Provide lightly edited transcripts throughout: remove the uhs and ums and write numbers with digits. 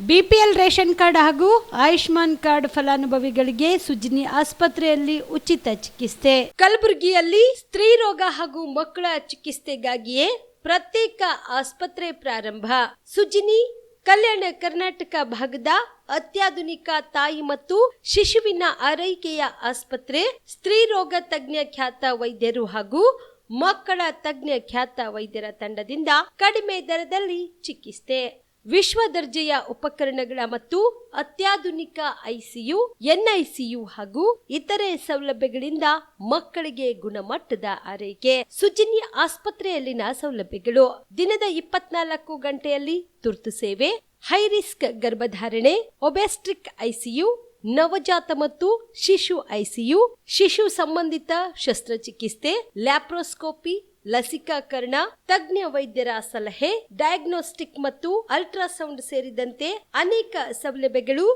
BPL ration card ಹಾಗೂ Ayushman card ಫಲಾನುಭವಿಗಳಿಗೆ ಸುಜ್ನಿ ಆಸ್ಪತ್ರೆಯಲ್ಲಿ ಉಚಿತ ಚಿಕಿತ್ಸೆ. ಕಲಬುರಗಿಯಲ್ಲಿ ಸ್ತ್ರೀ ರೋಗ ಹಾಗೂ ಮಕ್ಕಳ ಚಿಕಿತ್ಸೆಗಾಗಿಯೇ ಪ್ರತ್ಯೇಕ ಆಸ್ಪತ್ರೆ ಪ್ರಾರಂಭ. ಸುಜ್ನಿ ಕಲ್ಯಾಣ ಕರ್ನಾಟಕ ಭಾಗದ ಅತ್ಯಾಧುನಿಕ ತಾಯಿ ಮತ್ತು ಶಿಶುವಿನ ಆರೈಕೆಯ ಆಸ್ಪತ್ರೆ. ಸ್ತ್ರೀ ರೋಗ ತಜ್ಞ ಖ್ಯಾತ ವೈದ್ಯರು ಹಾಗೂ ಮಕ್ಕಳ ತಜ್ಞ ಖ್ಯಾತ ವೈದ್ಯರ ತಂಡದಿಂದ ಕಡಿಮೆ ದರದಲ್ಲಿ ಚಿಕಿತ್ಸೆ, ವಿಶ್ವ ದರ್ಜೆಯ ಉಪಕರಣಗಳ ಮತ್ತು ಅತ್ಯಾಧುನಿಕ ಐಸಿಯು, ಎನ್ಐಸಿಯು ಹಾಗೂ ಇತರೆ ಸೌಲಭ್ಯಗಳಿಂದ ಮಕ್ಕಳಿಗೆ ಗುಣಮಟ್ಟದ ಆರೈಕೆ. ಸುಜ್ನಿ ಆಸ್ಪತ್ರೆಯಲ್ಲಿನ ಸೌಲಭ್ಯಗಳು: ದಿನದ 24 ಗಂಟೆಯಲ್ಲಿ ತುರ್ತು ಸೇವೆ, ಹೈ ರಿಸ್ಕ್ ಗರ್ಭಧಾರಣೆ, ಒಬೆಸ್ಟ್ರಿಕ್ ಐಸಿಯು, ನವಜಾತ ಮತ್ತು ಶಿಶು ಐಸಿಯು, ಶಿಶು ಸಂಬಂಧಿತ ಶಸ್ತ್ರಚಿಕಿತ್ಸೆ, ಲ್ಯಾಪ್ರೋಸ್ಕೋಪಿ, ಲಸಿಕಾಕರಣ, ತಜ್ಞ ವೈದ್ಯರ ಸಲಹೆ, ಡಯಾಗ್ನೋಸ್ಟಿಕ್ ಮತ್ತು ಅಲ್ಟ್ರಾಸೌಂಡ್ ಸೇರಿದಂತೆ ಅನೇಕ ಸೌಲಭ್ಯಗಳು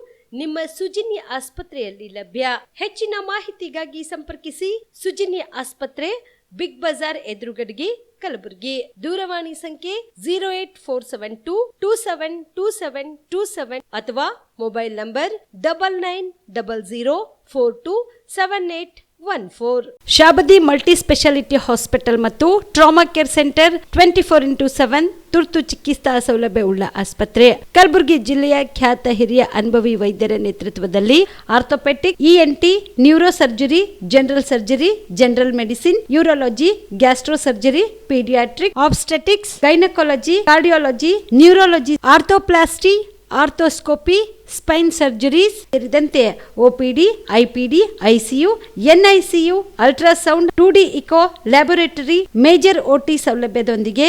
ನಿಮ್ಮ ಸುಜ್ನಿ ಆಸ್ಪತ್ರೆಯಲ್ಲಿ ಲಭ್ಯ. ಹೆಚ್ಚಿನ ಮಾಹಿತಿಗಾಗಿ ಸಂಪರ್ಕಿಸಿ ಸುಜ್ನಿ ಆಸ್ಪತ್ರೆ, ಬಿಗ್ ಬಜಾರ್ ಎದುರುಗಡೆಗೆ, ಕಲಬುರಗಿ. ದೂರವಾಣಿ ಸಂಖ್ಯೆ 08472727227 ಅಥವಾ mobile number 9900427814. Shabadi multi speciality hospital ಮತ್ತು ಟ್ರಾಮಾ ಕೇರ್ ಸೆಂಟರ್ 24x7 ತುರ್ತು ಚಿಕಿತ್ಸಾ ಸೌಲಭ್ಯವುಳ್ಳ ಆಸ್ಪತ್ರೆ. ಕಲಬುರಗಿ ಜಿಲ್ಲೆಯ ಖ್ಯಾತ ಹಿರಿಯ ಅನುಭವಿ ವೈದ್ಯರ ನೇತೃತ್ವದಲ್ಲಿ orthopaedic, ENT, neuro surgery, general surgery, general medicine, urology, gastro surgery, paediatric, obstetrics, gynaecology, cardiology, neurology, arthroplasty, arthroscopy, spine surgeries ಸೇರಿದಂತೆ OPD, IPD, ICU, NICU, ultrasound, 2D echo, laboratory, major OT ಸೌಲಭ್ಯದೊಂದಿಗೆ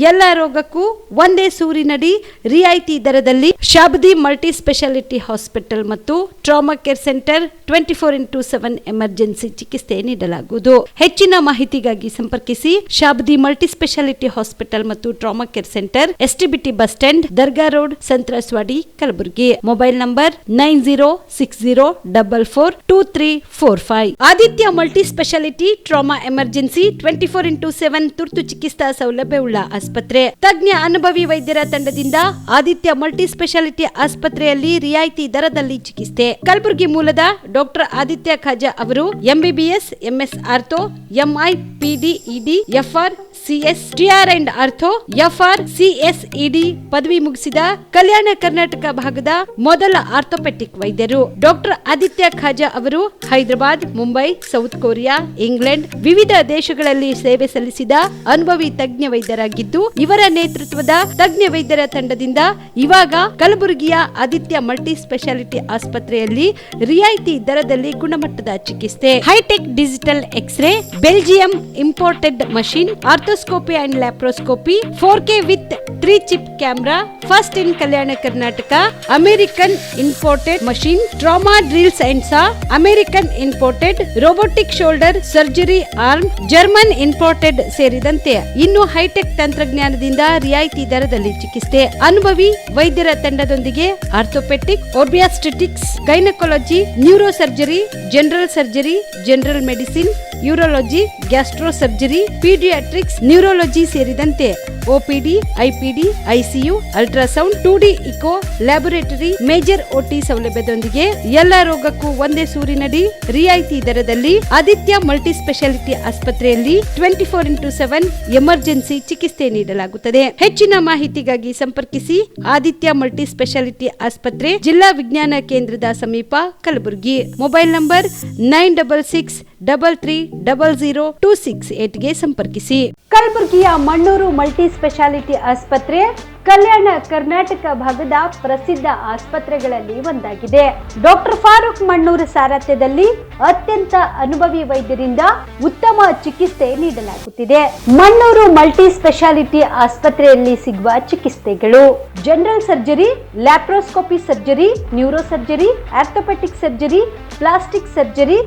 ಎಲ್ಲ ರೋಗಕ್ಕೂ ಒಂದೇ ಸೂರಿನಡಿ ರಿಯಾಯಿತಿ ದರದಲ್ಲಿ ಶಾಬದಿ ಮಲ್ಟಿ ಸ್ಪೆಷಾಲಿಟಿ ಹಾಸ್ಪಿಟಲ್ ಮತ್ತು trauma care centre 24x7 emergency ಚಿಕಿತ್ಸೆ ನೀಡಲಾಗುವುದು. ಹೆಚ್ಚಿನ ಮಾಹಿತಿಗಾಗಿ ಸಂಪರ್ಕಿಸಿ ಶಾಬದಿ ಮಲ್ಟಿ ಸ್ಪೆಷಾಲಿಟಿ ಹಾಸ್ಪಿಟಲ್ ಮತ್ತು trauma care centre, STBT bus stand, Dargah road, ಸಂತ್ರಸ್ವಾಡಿ, Kalaburagi. Mobile number 9060442345. Aditya multi speciality trauma emergency 24x7 ತುರ್ತು ಚಿಕಿತ್ಸಾ ಸೌಲಭ್ಯವುಳ್ಳ ಆಸ್ಪತ್ರೆ. ತಜ್ಞ ಅನುಭವಿ ವೈದ್ಯರ ತಂಡದಿಂದ ಆದಿತ್ಯ ಮಲ್ಟಿ ಸ್ಪೆಷಾಲಿಟಿ ಆಸ್ಪತ್ರೆಯಲ್ಲಿ ರಿಯಾಯಿತಿ ದರದಲ್ಲಿ ಚಿಕಿತ್ಸೆ. ಕಲಬುರಗಿ ಮೂಲದ ಡಾಕ್ಟರ್ ಆದಿತ್ಯ ಖಾಜಾ ಅವರು MBBS, MS ortho, MI, PD, ED, FR, CS, TR and ortho, FR, CSED ಪದವಿ ಮುಗಿಸಿದ ಕಲ್ಯಾಣ ಕರ್ನಾಟಕ ಭಾಗದ ಮೊದಲ ಆರ್ಥೋಪೆಟಿಕ್ ವೈದ್ಯರು. ಡಾಕ್ಟರ್ ಆದಿತ್ಯ ಖಾಜಾ ಅವರು Hyderabad, Mumbai, south Korea, England ವಿವಿಧ ದೇಶಗಳಲ್ಲಿ ಸೇವೆ ಸಲ್ಲಿಸಿದ ಅನುಭವಿ ತಜ್ಞ ವೈದ್ಯರಾಗಿದ್ದು, ಇವರ ನೇತೃತ್ವದ ತಜ್ಞ ವೈದ್ಯರ ತಂಡದಿಂದ ಇವಾಗ ಕಲಬುರಗಿಯ ಆದಿತ್ಯ ಮಲ್ಟಿ ಸ್ಪೆಷಾಲಿಟಿ ಆಸ್ಪತ್ರೆಯಲ್ಲಿ ರಿಯಾಯಿತಿ ದರದಲ್ಲಿ ಗುಣಮಟ್ಟದ ಚಿಕಿತ್ಸೆ, hi tech digital X ray, Belgium imported machine, arthroscopy and laparoscopy, 4K with 3 chip camera, first in Kalyana Karnataka, American imported machine, trauma drills and saw, American imported robotic shoulder surgery arm, German imported ಸೇರಿದಂತೆ ಇನ್ನು high tech ತಂತ್ರಜ್ಞಾನದಿಂದ ರಿಯಾಯಿತಿ ದರದಲ್ಲಿ ಚಿಕಿತ್ಸೆ. ಅನುಭವಿ ವೈದ್ಯರ ತಂಡದೊಂದಿಗೆ orthopaedic, obstetrics, gynaecology, neuro surgery, general surgery, general medicine, urology, gastro surgery, paediatrics, neurology ಸೇರಿದಂತೆ OPD, IPD, ICU, ultrasound, 2D echo, laboratory, major OT ಸೌಲಭ್ಯದೊಂದಿಗೆ ಎಲ್ಲ ರೋಗಕ್ಕೂ ಒಂದೇ ಸೂರಿನಡಿ ರಿಯಾಯಿತಿ ದರದಲ್ಲಿ ಆದಿತ್ಯ ಮಲ್ಟಿ ಸ್ಪೆಷಾಲಿಟಿ ಆಸ್ಪತ್ರೆಯಲ್ಲಿ 24x7 ಎಮರ್ಜೆನ್ಸಿ ಚಿಕಿತ್ಸೆ ನೀಡಲಾಗುತ್ತದೆ. ಹೆಚ್ಚಿನ ಮಾಹಿತಿಗಾಗಿ ಸಂಪರ್ಕಿಸಿ ಆದಿತ್ಯ ಮಲ್ಟಿ ಸ್ಪೆಷಾಲಿಟಿ ಆಸ್ಪತ್ರೆ, ಜಿಲ್ಲಾ ವಿಜ್ಞಾನ ಕೇಂದ್ರದ ಸಮೀಪ, ಕಲಬುರಗಿ. ಮೊಬೈಲ್ ನಂಬರ್ 9663300268 ಸಂಪರ್ಕಿಸಿ. ಕಲಬುರಗಿಯ ಮಣ್ಣೂರು ಮಲ್ಟಿ ಸ್ಪೆಷಾಲಿಟಿ ಆಸ್ಪತ್ರೆ ಕಲ್ಯಾಣ ಕರ್ನಾಟಕ ಭಾಗದ ಪ್ರಸಿದ್ಧ ಆಸ್ಪತ್ರೆಗಳಲ್ಲಿ ಒಂದಾಗಿದೆ. ಡಾಕ್ಟರ್ ಫಾರೂಕ್ ಮಣ್ಣೂರು ಸಾರಥ್ಯದಲ್ಲಿ ಅತ್ಯಂತ ಅನುಭವಿ ವೈದ್ಯರಿಂದ ಉತ್ತಮ ಚಿಕಿತ್ಸೆ ನೀಡಲಾಗುತ್ತಿದೆ. ಮಣ್ಣೂರು ಮಲ್ಟಿ ಸ್ಪೆಷಾಲಿಟಿ ಆಸ್ಪತ್ರೆಯಲ್ಲಿ ಸಿಗುವ ಚಿಕಿತ್ಸೆಗಳು: general surgery, laparoscopy surgery, neuro surgery, orthopaedic surgery, plastic surgery,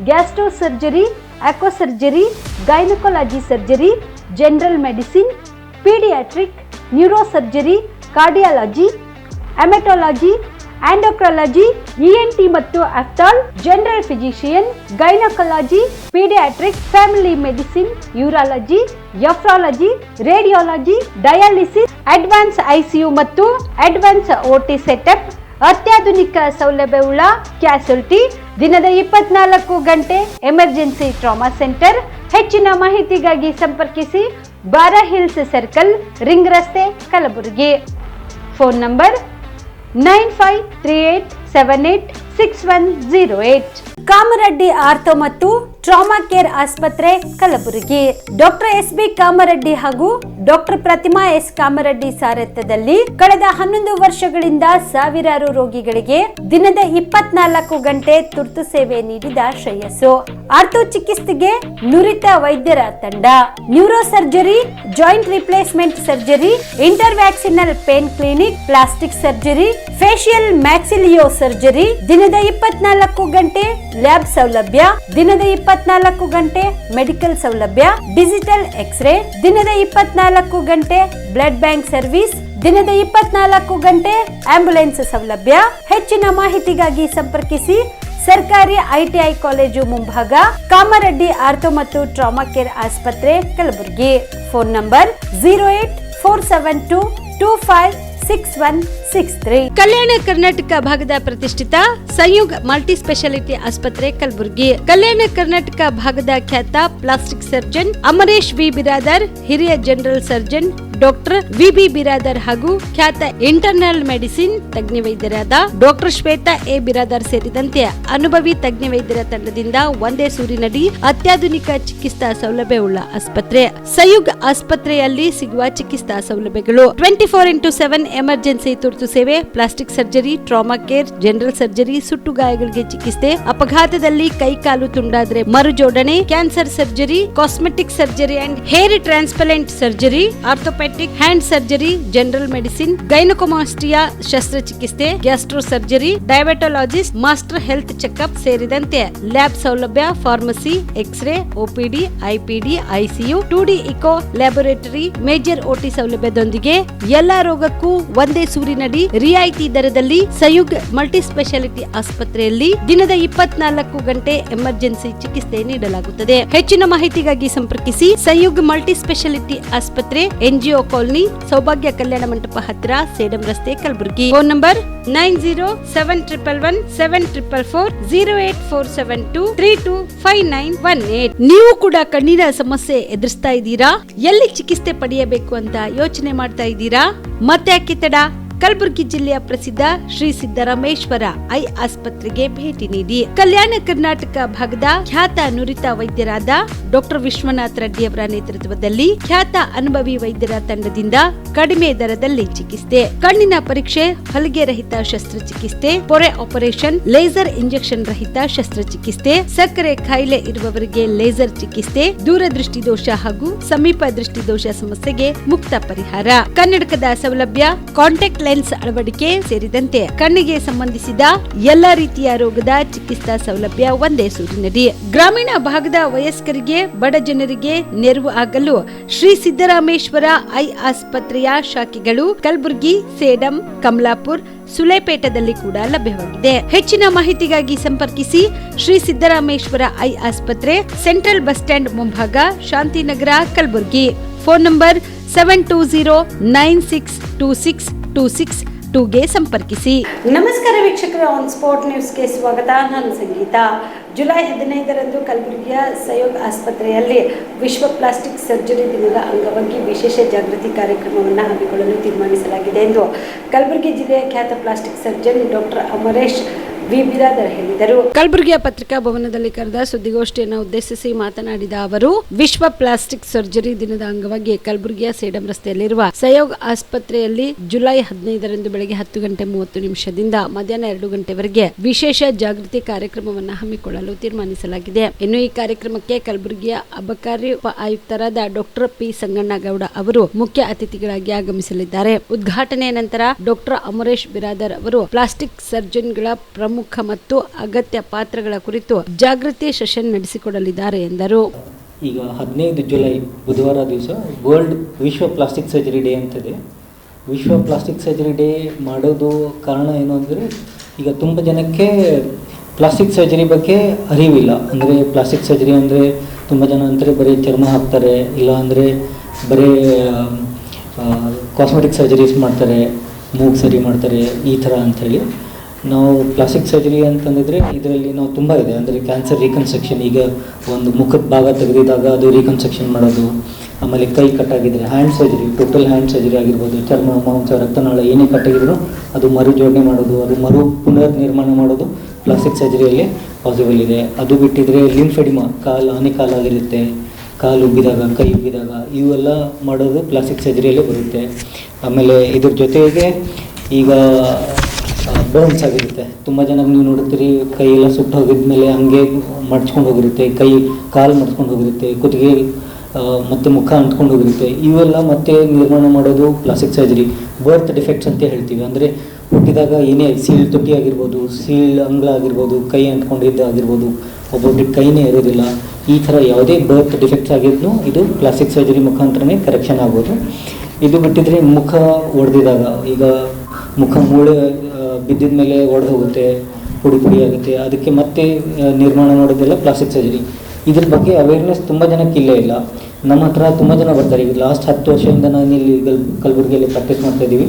gastro surgery, aqua surgery, gynaecology surgery, general medicine, paediatric, neuro surgery, cardiology, haematology, endocrinology, ENT ಮತ್ತು ophthal, general physician, gynaecology, paediatrics, family medicine, urology, nephrology, radiology, dialysis, advance ICU ಮತ್ತು advance OT setup, ಅತ್ಯಾಧುನಿಕ ಸೌಲಭ್ಯವುಳ್ಳ ಕ್ಯಾಸುಲಿಟಿ, ದಿನದ 24 ಗಂಟೆ emergency trauma centre. ಹೆಚ್ಚಿನ ಮಾಹಿತಿಗಾಗಿ ಸಂಪರ್ಕಿಸಿ ಬಾರಾ hills circle, ring ರಸ್ತೆ, Kalaburagi. Phone number 9538786108. Kamareddy ortho ಮತ್ತು ಟ್ರಾಮಾ ಕೇರ್ ಆಸ್ಪತ್ರೆ, ಕಲಬುರಗಿ. ಡಾಕ್ಟರ್ SB ಕಾಮರೆಡ್ಡಿ ಹಾಗೂ ಡಾಕ್ಟರ್ ಪ್ರತಿಮಾ S ಕಾಮರೆಡ್ಡಿ ಸಾರಥ್ಯದಲ್ಲಿ ಕಳೆದ 11 ವರ್ಷಗಳಿಂದ ಸಾವಿರಾರು ರೋಗಿಗಳಿಗೆ ದಿನದ 24 ಗಂಟೆ ತುರ್ತು ಸೇವೆ ನೀಡಿದ ಶ್ರೇಯಸ್ಸು. ಆರ್ಥೋ ಚಿಕಿತ್ಸೆಗೆ ನುರಿತ ವೈದ್ಯರ ತಂಡ, neuro surgery, joint replacement surgery, interventional pain clinic, plastic surgery, facial maxillo surgery, ದಿನದ 24 ಗಂಟೆ ಲ್ಯಾಬ್ ಸೌಲಭ್ಯ, ದಿನದ 24 ಗಂಟೆ ಮೆಡಿಕಲ್ ಸೌಲಭ್ಯ, ಡಿಜಿಟಲ್ ಎಕ್ಸ್ರೇ, ದಿನದ 24 ಗಂಟೆ ಬ್ಲಡ್ ಬ್ಯಾಂಕ್ ಸರ್ವಿಸ್, ದಿನದ 24 ಗಂಟೆ ಆಂಬ್ಯುಲೆನ್ಸ್ ಸೌಲಭ್ಯ. ಹೆಚ್ಚಿನ ಮಾಹಿತಿಗಾಗಿ ಸಂಪರ್ಕಿಸಿ ಸರ್ಕಾರಿ ITI ಕಾಲೇಜು ಮುಂಭಾಗ, ಕಾಮರೆಡ್ಡಿ ಆರ್ಥೋ ಮತ್ತು ಟ್ರಾಮಾ ಕೇರ್ ಆಸ್ಪತ್ರೆ, ಕಲಬುರಗಿ. Phone number 08472256163. ಕಲ್ಯಾಣ ಕರ್ನಾಟಕ ಭಾಗದ ಪ್ರತಿಷ್ಠಿತ ಸಂಯುಗ್ ಮಲ್ಟಿ ಸ್ಪೆಷಾಲಿಟಿ ಆಸ್ಪತ್ರೆ, ಕಲಬುರಗಿ. ಕಲ್ಯಾಣ ಕರ್ನಾಟಕ ಭಾಗದ ಖ್ಯಾತ plastic surgeon Amaresh V Biradar, ಹಿರಿಯ general surgeon doctor VB Biradar ಹಾಗೂ ಖ್ಯಾತ ಇಂಟರ್ನಲ್ ಮೆಡಿಸಿನ್ ತಜ್ಞ ವೈದ್ಯರಾದ ಡಾಕ್ಟರ್ ಶ್ವೇತಾ A ಬಿರಾದರ್ ಸೇರಿದಂತೆ ಅನುಭವಿ ತಜ್ಞ ವೈದ್ಯರ ತಂಡದಿಂದ ಒಂದೇ ಸೂರಿನಡಿ ಅತ್ಯಾಧುನಿಕ ಚಿಕಿತ್ಸಾ ಸೌಲಭ್ಯವುಳ್ಳ ಆಸ್ಪತ್ರೆ. ಸಂಯುಗ್ ಆಸ್ಪತ್ರೆಯಲ್ಲಿ ಸಿಗುವ ಚಿಕಿತ್ಸಾ ಸೌಲಭ್ಯಗಳು: 24x7 ಎಮರ್ಜೆನ್ಸಿ ತುರ್ತು ಸೇವೆ, plastic surgery, trauma care, general surgery, ಸುಟ್ಟು ಗಾಯಗಳಿಗೆ ಚಿಕಿತ್ಸೆ, ಅಪಘಾತದಲ್ಲಿ ಕೈಕಾಲು ತುಂಡಾದ್ರೆ ಮರುಜೋಡಣೆ, cancer surgery, cosmetic surgery and hair transplant surgery, orthopaedic hand surgery, general medicine, gynaecomastia ಶಸ್ತ್ರಚಿಕಿತ್ಸೆ, gastro surgery, diabetologist, master health checkup ಸೇರಿದಂತೆ ಲ್ಯಾಬ್ ಸೌಲಭ್ಯ, pharmacy, x-ray, OPD, IPD, ICU, 2D echo laboratory, major OT ಸೌಲಭ್ಯದೊಂದಿಗೆ ಎಲ್ಲಾ ರೋಗಕ್ಕೂ ಒಂದೇ ಸೂರಿನಡಿ ರಿಯಾಯಿತಿ ದರದಲ್ಲಿ ಸಂಯುಗ್ multi speciality ಆಸ್ಪತ್ರೆಯಲ್ಲಿ ದಿನದ 24 ಗಂಟೆ ಎಮರ್ಜೆನ್ಸಿ ಚಿಕಿತ್ಸೆ ನೀಡಲಾಗುತ್ತದೆ. ಹೆಚ್ಚಿನ ಮಾಹಿತಿಗಾಗಿ ಸಂಪರ್ಕಿಸಿ ಸಂಯುಗ್ ಮಲ್ಟಿ ಸ್ಪೆಷಾಲಿಟಿ ಆಸ್ಪತ್ರೆ, NGO ಕಾಲೋನಿ, ಸೌಭಾಗ್ಯ ಕಲ್ಯಾಣ ಮಂಟಪ ಹತ್ತಿರ, ಸೇಡಂ ರಸ್ತೆ, ಕಲಬುರಗಿ. Phone number 9071117444, 08472325918. ನೀವು ಕೂಡ ಕಣ್ಣಿನ ಸಮಸ್ಯೆ ಎದುರಿಸ್ತಾ ಇದ್ದೀರಾ? ಎಲ್ಲಿ ಚಿಕಿತ್ಸೆ ಪಡೆಯಬೇಕು ಅಂತ ಯೋಚನೆ ಮಾಡ್ತಾ ಇದ್ದೀರಾ? ಮತ್ತೆ ಯಾಕೆ ತಡ? ಕಲಬುರಗಿ ಜಿಲ್ಲೆಯ ಪ್ರಸಿದ್ಧ ಶ್ರೀ ಸಿದ್ದರಾಮೇಶ್ವರ ಐ ಆಸ್ಪತ್ರೆಗೆ ಭೇಟಿ ನೀಡಿ ಕಲ್ಯಾಣ ಕರ್ನಾಟಕ ಭಾಗದ ಖ್ಯಾತ ನುರಿತ ವೈದ್ಯರಾದ ಡಾಕ್ಟರ್ ವಿಶ್ವನಾಥ್ ರೆಡ್ಡಿ ಅವರ ನೇತೃತ್ವದಲ್ಲಿ ಖ್ಯಾತ ಅನುಭವಿ ವೈದ್ಯರ ತಂಡದಿಂದ ಕಡಿಮೆ ದರದಲ್ಲಿ ಚಿಕಿತ್ಸೆ, ಕಣ್ಣಿನ ಪರೀಕ್ಷೆ, ಹೊಲಿಗೆ ರಹಿತ ಶಸ್ತ್ರಚಿಕಿತ್ಸೆ, ಪೊರೆ ಆಪರೇಷನ್, ಲೇಸರ್ ಇಂಜೆಕ್ಷನ್ ರಹಿತ ಶಸ್ತ್ರಚಿಕಿತ್ಸೆ, ಸಕ್ಕರೆ ಕಾಯಿಲೆ ಇರುವವರಿಗೆ ಲೇಸರ್ ಚಿಕಿತ್ಸೆ, ದೂರದೃಷ್ಟಿ ದೋಷ ಹಾಗೂ ಸಮೀಪ ದೃಷ್ಟಿ ದೋಷ ಸಮಸ್ಯೆಗೆ ಮುಕ್ತ ಪರಿಹಾರ, ಕನ್ನಡಕದ ಸೌಲಭ್ಯ, ಕಾಂಟ್ಯಾಕ್ಟ್ ಲೆನ್ಸ್ ಅಳವಡಿಕೆ ಸೇರಿದಂತೆ ಕಣ್ಣಿಗೆ ಸಂಬಂಧಿಸಿದ ಎಲ್ಲ ರೀತಿಯ ರೋಗದ ಚಿಕಿತ್ಸಾ ಸೌಲಭ್ಯ ಒಂದೇ ಸೂರಿನಡಿ. ಗ್ರಾಮೀಣ ಭಾಗದ ವಯಸ್ಕರಿಗೆ, ಬಡ ಜನರಿಗೆ ನೆರವು ಆಗಲು ಶ್ರೀ ಸಿದ್ದರಾಮೇಶ್ವರ ಐ ಆಸ್ಪತ್ರೆಯ ಶಾಖೆಗಳು ಕಲಬುರಗಿ, ಸೇಡಂ, ಕಮಲಾಪುರ್, ಸುಲೇಪೇಟದಲ್ಲಿ ಕೂಡ ಲಭ್ಯವಾಗಿದೆ. ಹೆಚ್ಚಿನ ಮಾಹಿತಿಗಾಗಿ ಸಂಪರ್ಕಿಸಿ ಶ್ರೀ ಸಿದ್ದರಾಮೇಶ್ವರ ಐ ಆಸ್ಪತ್ರೆ, ಸೆಂಟ್ರಲ್ ಬಸ್ ಸ್ಟ್ಯಾಂಡ್ ಮುಂಭಾಗ, ಶಾಂತಿನಗರ, ಕಲಬುರಗಿ. ಫೋನ್ ನಂಬರ್ 720962626 ಸಂಪರ್ಕಿಸಿ. ನಮಸ್ಕಾರ ವೀಕ್ಷಕರೇ, ಆನ್ ಸ್ಪಾಟ್ ನ್ಯೂಸ್ಗೆ ಸ್ವಾಗತ. ನಾನು ಸಂಗೀತ. ಜುಲೈ 15ರಂದು ಕಲಬುರಗಿಯ ಸಂಯುಗ್ ಆಸ್ಪತ್ರೆಯಲ್ಲಿ ವಿಶ್ವ ಪ್ಲಾಸ್ಟಿಕ್ ಸರ್ಜರಿ ದಿನದ ಅಂಗವಾಗಿ ವಿಶೇಷ ಜಾಗೃತಿ ಕಾರ್ಯಕ್ರಮವನ್ನು ಹಮ್ಮಿಕೊಳ್ಳಲು ತೀರ್ಮಾನಿಸಲಾಗಿದೆ ಎಂದು ಕಲಬುರಗಿ ಜಿಲ್ಲೆಯ ಖ್ಯಾತ plastic surgeon doctor Amaresh V Biradar ಹೇಳಿದರು. ಕಲಬುರಗಿಯ ಪತ್ರಿಕಾ ಭವನದಲ್ಲಿ ಕರೆದ ಸುದ್ದಿಗೋಷ್ಠಿಯನ್ನು ಉದ್ದೇಶಿಸಿ ಮಾತನಾಡಿದ ಅವರು, ವಿಶ್ವ ಪ್ಲಾಸ್ಟಿಕ್ ಸರ್ಜರಿ ದಿನದ ಅಂಗವಾಗಿ ಕಲಬುರಗಿಯ ಸೇಡಂ ರಸ್ತೆಯಲ್ಲಿರುವ ಸಂಯುಗ್ ಆಸ್ಪತ್ರೆಯಲ್ಲಿ ಜುಲೈ 15ರಂದು ಬೆಳಗ್ಗೆ 10:30 ಮಧ್ಯಾಹ್ನ 2 ಗಂಟೆವರೆಗೆ ವಿಶೇಷ ಜಾಗೃತಿ ಕಾರ್ಯಕ್ರಮವನ್ನು ಹಮ್ಮಿಕೊಳ್ಳಲು ತೀರ್ಮಾನಿಸಲಾಗಿದೆ. ಇನ್ನು ಈ ಕಾರ್ಯಕ್ರಮಕ್ಕೆ ಕಲಬುರಗಿಯ ಅಬಕಾರಿ ಉಪ ಆಯುಕ್ತರಾದ ಡಾಕ್ಟರ್ P ಸಂಗಣ್ಣಗೌಡ ಅವರು ಮುಖ್ಯ ಅತಿಥಿಗಳಾಗಿ ಆಗಮಿಸಲಿದ್ದಾರೆ. ಉದ್ಘಾಟನೆಯ ನಂತರ ಡಾಕ್ಟರ್ ಅಮರೇಶ್ ಬಿರಾದರ್ ಅವರು ಪ್ಲಾಸ್ಟಿಕ್ ಸರ್ಜನ್ಗಳ ಪ್ರಮುಖ ಮತ್ತು ಅಗತ್ಯ ಪಾತ್ರಗಳ ಕುರಿತು ಜಾಗೃತಿ ಸೆಷನ್ ನಡೆಸಿಕೊಡಲಿದ್ದಾರೆ ಎಂದರು. ಈಗ 15 ಜುಲೈ ಬುಧವಾರ ದಿವಸ ವರ್ಲ್ಡ್ ವಿಶ್ವ ಪ್ಲಾಸ್ಟಿಕ್ ಸರ್ಜರಿ ಡೇ ಅಂತಿದೆ. ವಿಶ್ವ ಪ್ಲಾಸ್ಟಿಕ್ ಸರ್ಜರಿ ಡೇ ಮಾಡೋದು ಕಾರಣ ಏನು ಅಂದರೆ, ಈಗ ತುಂಬ ಜನಕ್ಕೆ ಪ್ಲಾಸ್ಟಿಕ್ ಸರ್ಜರಿ ಬಗ್ಗೆ ಅರಿವಿಲ್ಲ. ಅಂದರೆ ಪ್ಲಾಸ್ಟಿಕ್ ಸರ್ಜರಿ ಅಂದರೆ ತುಂಬ ಜನ ಅಂತಾರೆ ಬರೀ ಚರ್ಮ ಹಾಕ್ತಾರೆ, ಇಲ್ಲ ಅಂದರೆ ಬರೀ ಕಾಸ್ಮೆಟಿಕ್ ಸರ್ಜರೀಸ್ ಮಾಡ್ತಾರೆ, ಮೂಗು ಸರಿ ಮಾಡ್ತಾರೆ, ಈ ಥರ ಅಂಥೇಳಿ. ನಾವು ಪ್ಲಾಸ್ಟಿಕ್ ಸರ್ಜರಿ ಅಂತಂದಿದ್ರೆ ಇದರಲ್ಲಿ ನಾವು ತುಂಬ ಇದೆ. ಅಂದರೆ ಕ್ಯಾನ್ಸರ್ ರೀಕನ್ಸ್ಟ್ರಕ್ಷನ್, ಈಗ ಒಂದು ಮುಖದ ಭಾಗ ತೆಗೆದಿದ್ದಾಗ ಅದು ರೀಕನ್ಸ್ಟ್ರಕ್ಷನ್ ಮಾಡೋದು. ಆಮೇಲೆ ಕೈ ಕಟ್ಟಾಗಿದ್ದರೆ hand surgery, total hand surgery ಆಗಿರ್ಬೋದು. ಚರ್ಮ, ಮಾಂಸ, ರಕ್ತನಾಳ ಏನೇ ಕಟ್ಟಾಗಿದ್ರು ಅದು ಮರು ಜೋಡಣೆ ಮಾಡೋದು, ಅದು ಪುನರ್ ನಿರ್ಮಾಣ ಮಾಡೋದು ಪ್ಲಾಸ್ಟಿಕ್ ಸರ್ಜರಿಯಲ್ಲಿ ಪಾಸಿಬಲ್ ಇದೆ. ಅದು ಬಿಟ್ಟಿದ್ರೆ ಲಿಂಫೆಡಿಮಾ, ಆನೆ ಕಾಲಾಗಿರುತ್ತೆ, ಕಾಲು ಉಬ್ಬಿದಾಗ, ಕೈ ಉಬ್ಬಿದಾಗ, ಇವೆಲ್ಲ ಮಾಡೋದು ಪ್ಲಾಸ್ಟಿಕ್ ಸರ್ಜರಿಯಲ್ಲೇ ಬರುತ್ತೆ. ಆಮೇಲೆ ಇದ್ರ ಜೊತೆಗೆ ಈಗ ಬರ್ನ್ಸ್ ಆಗಿರುತ್ತೆ. ತುಂಬ ಜನಕ್ಕೆ ನೀವು ನೋಡ್ತೀರಿ ಕೈಯೆಲ್ಲ ಸುಟ್ಟು ಹೋಗಿದ್ಮೇಲೆ ಹಂಗೆ ಮಡ್ಚ್ಕೊಂಡು ಹೋಗಿರುತ್ತೆ, ಕಾಲು ಮಡ್ಚ್ಕೊಂಡು ಹೋಗಿರುತ್ತೆ, ಕುತ್ತಿಗೆ ಮತ್ತು ಮುಖ ಅಂಟ್ಕೊಂಡು ಹೋಗಿರುತ್ತೆ. ಇವೆಲ್ಲ ಮತ್ತೆ ನಿರ್ಮಾಣ ಮಾಡೋದು ಪ್ಲಾಸ್ಟಿಕ್ ಸರ್ಜರಿ. ಬರ್ತ್ ಡಿಫೆಕ್ಟ್ಸ್ ಅಂತ ಹೇಳ್ತೀವಿ. ಅಂದರೆ ಹುಟ್ಟಿದಾಗ ಏನೇ ಸೀಳ್ ತೊಟ್ಟಿ ಆಗಿರ್ಬೋದು, ಸೀಳ್ ಅಂಗಳ ಆಗಿರ್ಬೋದು, ಕೈ ಅಂಟ್ಕೊಂಡಿದ್ದು ಆಗಿರ್ಬೋದು, ಒಬ್ಬೊಬ್ರಿಗೆ ಕೈನೇ ಇರೋದಿಲ್ಲ. ಈ ಥರ ಯಾವುದೇ ಬರ್ತ್ ಡಿಫೆಕ್ಟ್ಸ್ ಆಗಿದ್ರೂ ಇದು ಪ್ಲಾಸ್ಟಿಕ್ ಸರ್ಜರಿ ಮುಖಾಂತರನೇ ಕರೆಕ್ಷನ್ ಆಗ್ಬೋದು. ಇದು ಬಿಟ್ಟಿದ್ರೆ ಮುಖ ಒಡೆದಿದಾಗ, ಈಗ ಮುಖ ಮೂಳೆ ಬಿದ್ದಿದ ಮೇಲೆ ಒಡೆದು ಹೋಗುತ್ತೆ, ಪುಡಿ ಆಗುತ್ತೆ, ಅದಕ್ಕೆ ಮತ್ತೆ ನಿರ್ಮಾಣ ಮಾಡೋದೆಲ್ಲ ಪ್ಲಾಸ್ಟಿಕ್ ಸರ್ಜರಿ. ಇದ್ರ ಬಗ್ಗೆ ಅವೇರ್ನೆಸ್ ತುಂಬ ಜನಕ್ಕೆ ಇಲ್ಲೇ ಇಲ್ಲ. ನಮ್ಮ ಹತ್ರ ತುಂಬ ಜನ ಬರ್ತಾರೆ. ಈಗ ಲಾಸ್ಟ್ 10 ವರ್ಷದಿಂದ ನಾನು ಇಲ್ಲಿ ಕಲಬುರಗಿಯಲ್ಲಿ ಪ್ರಾಕ್ಟೀಸ್ ಮಾಡ್ತಾಯಿದ್ದೀವಿ.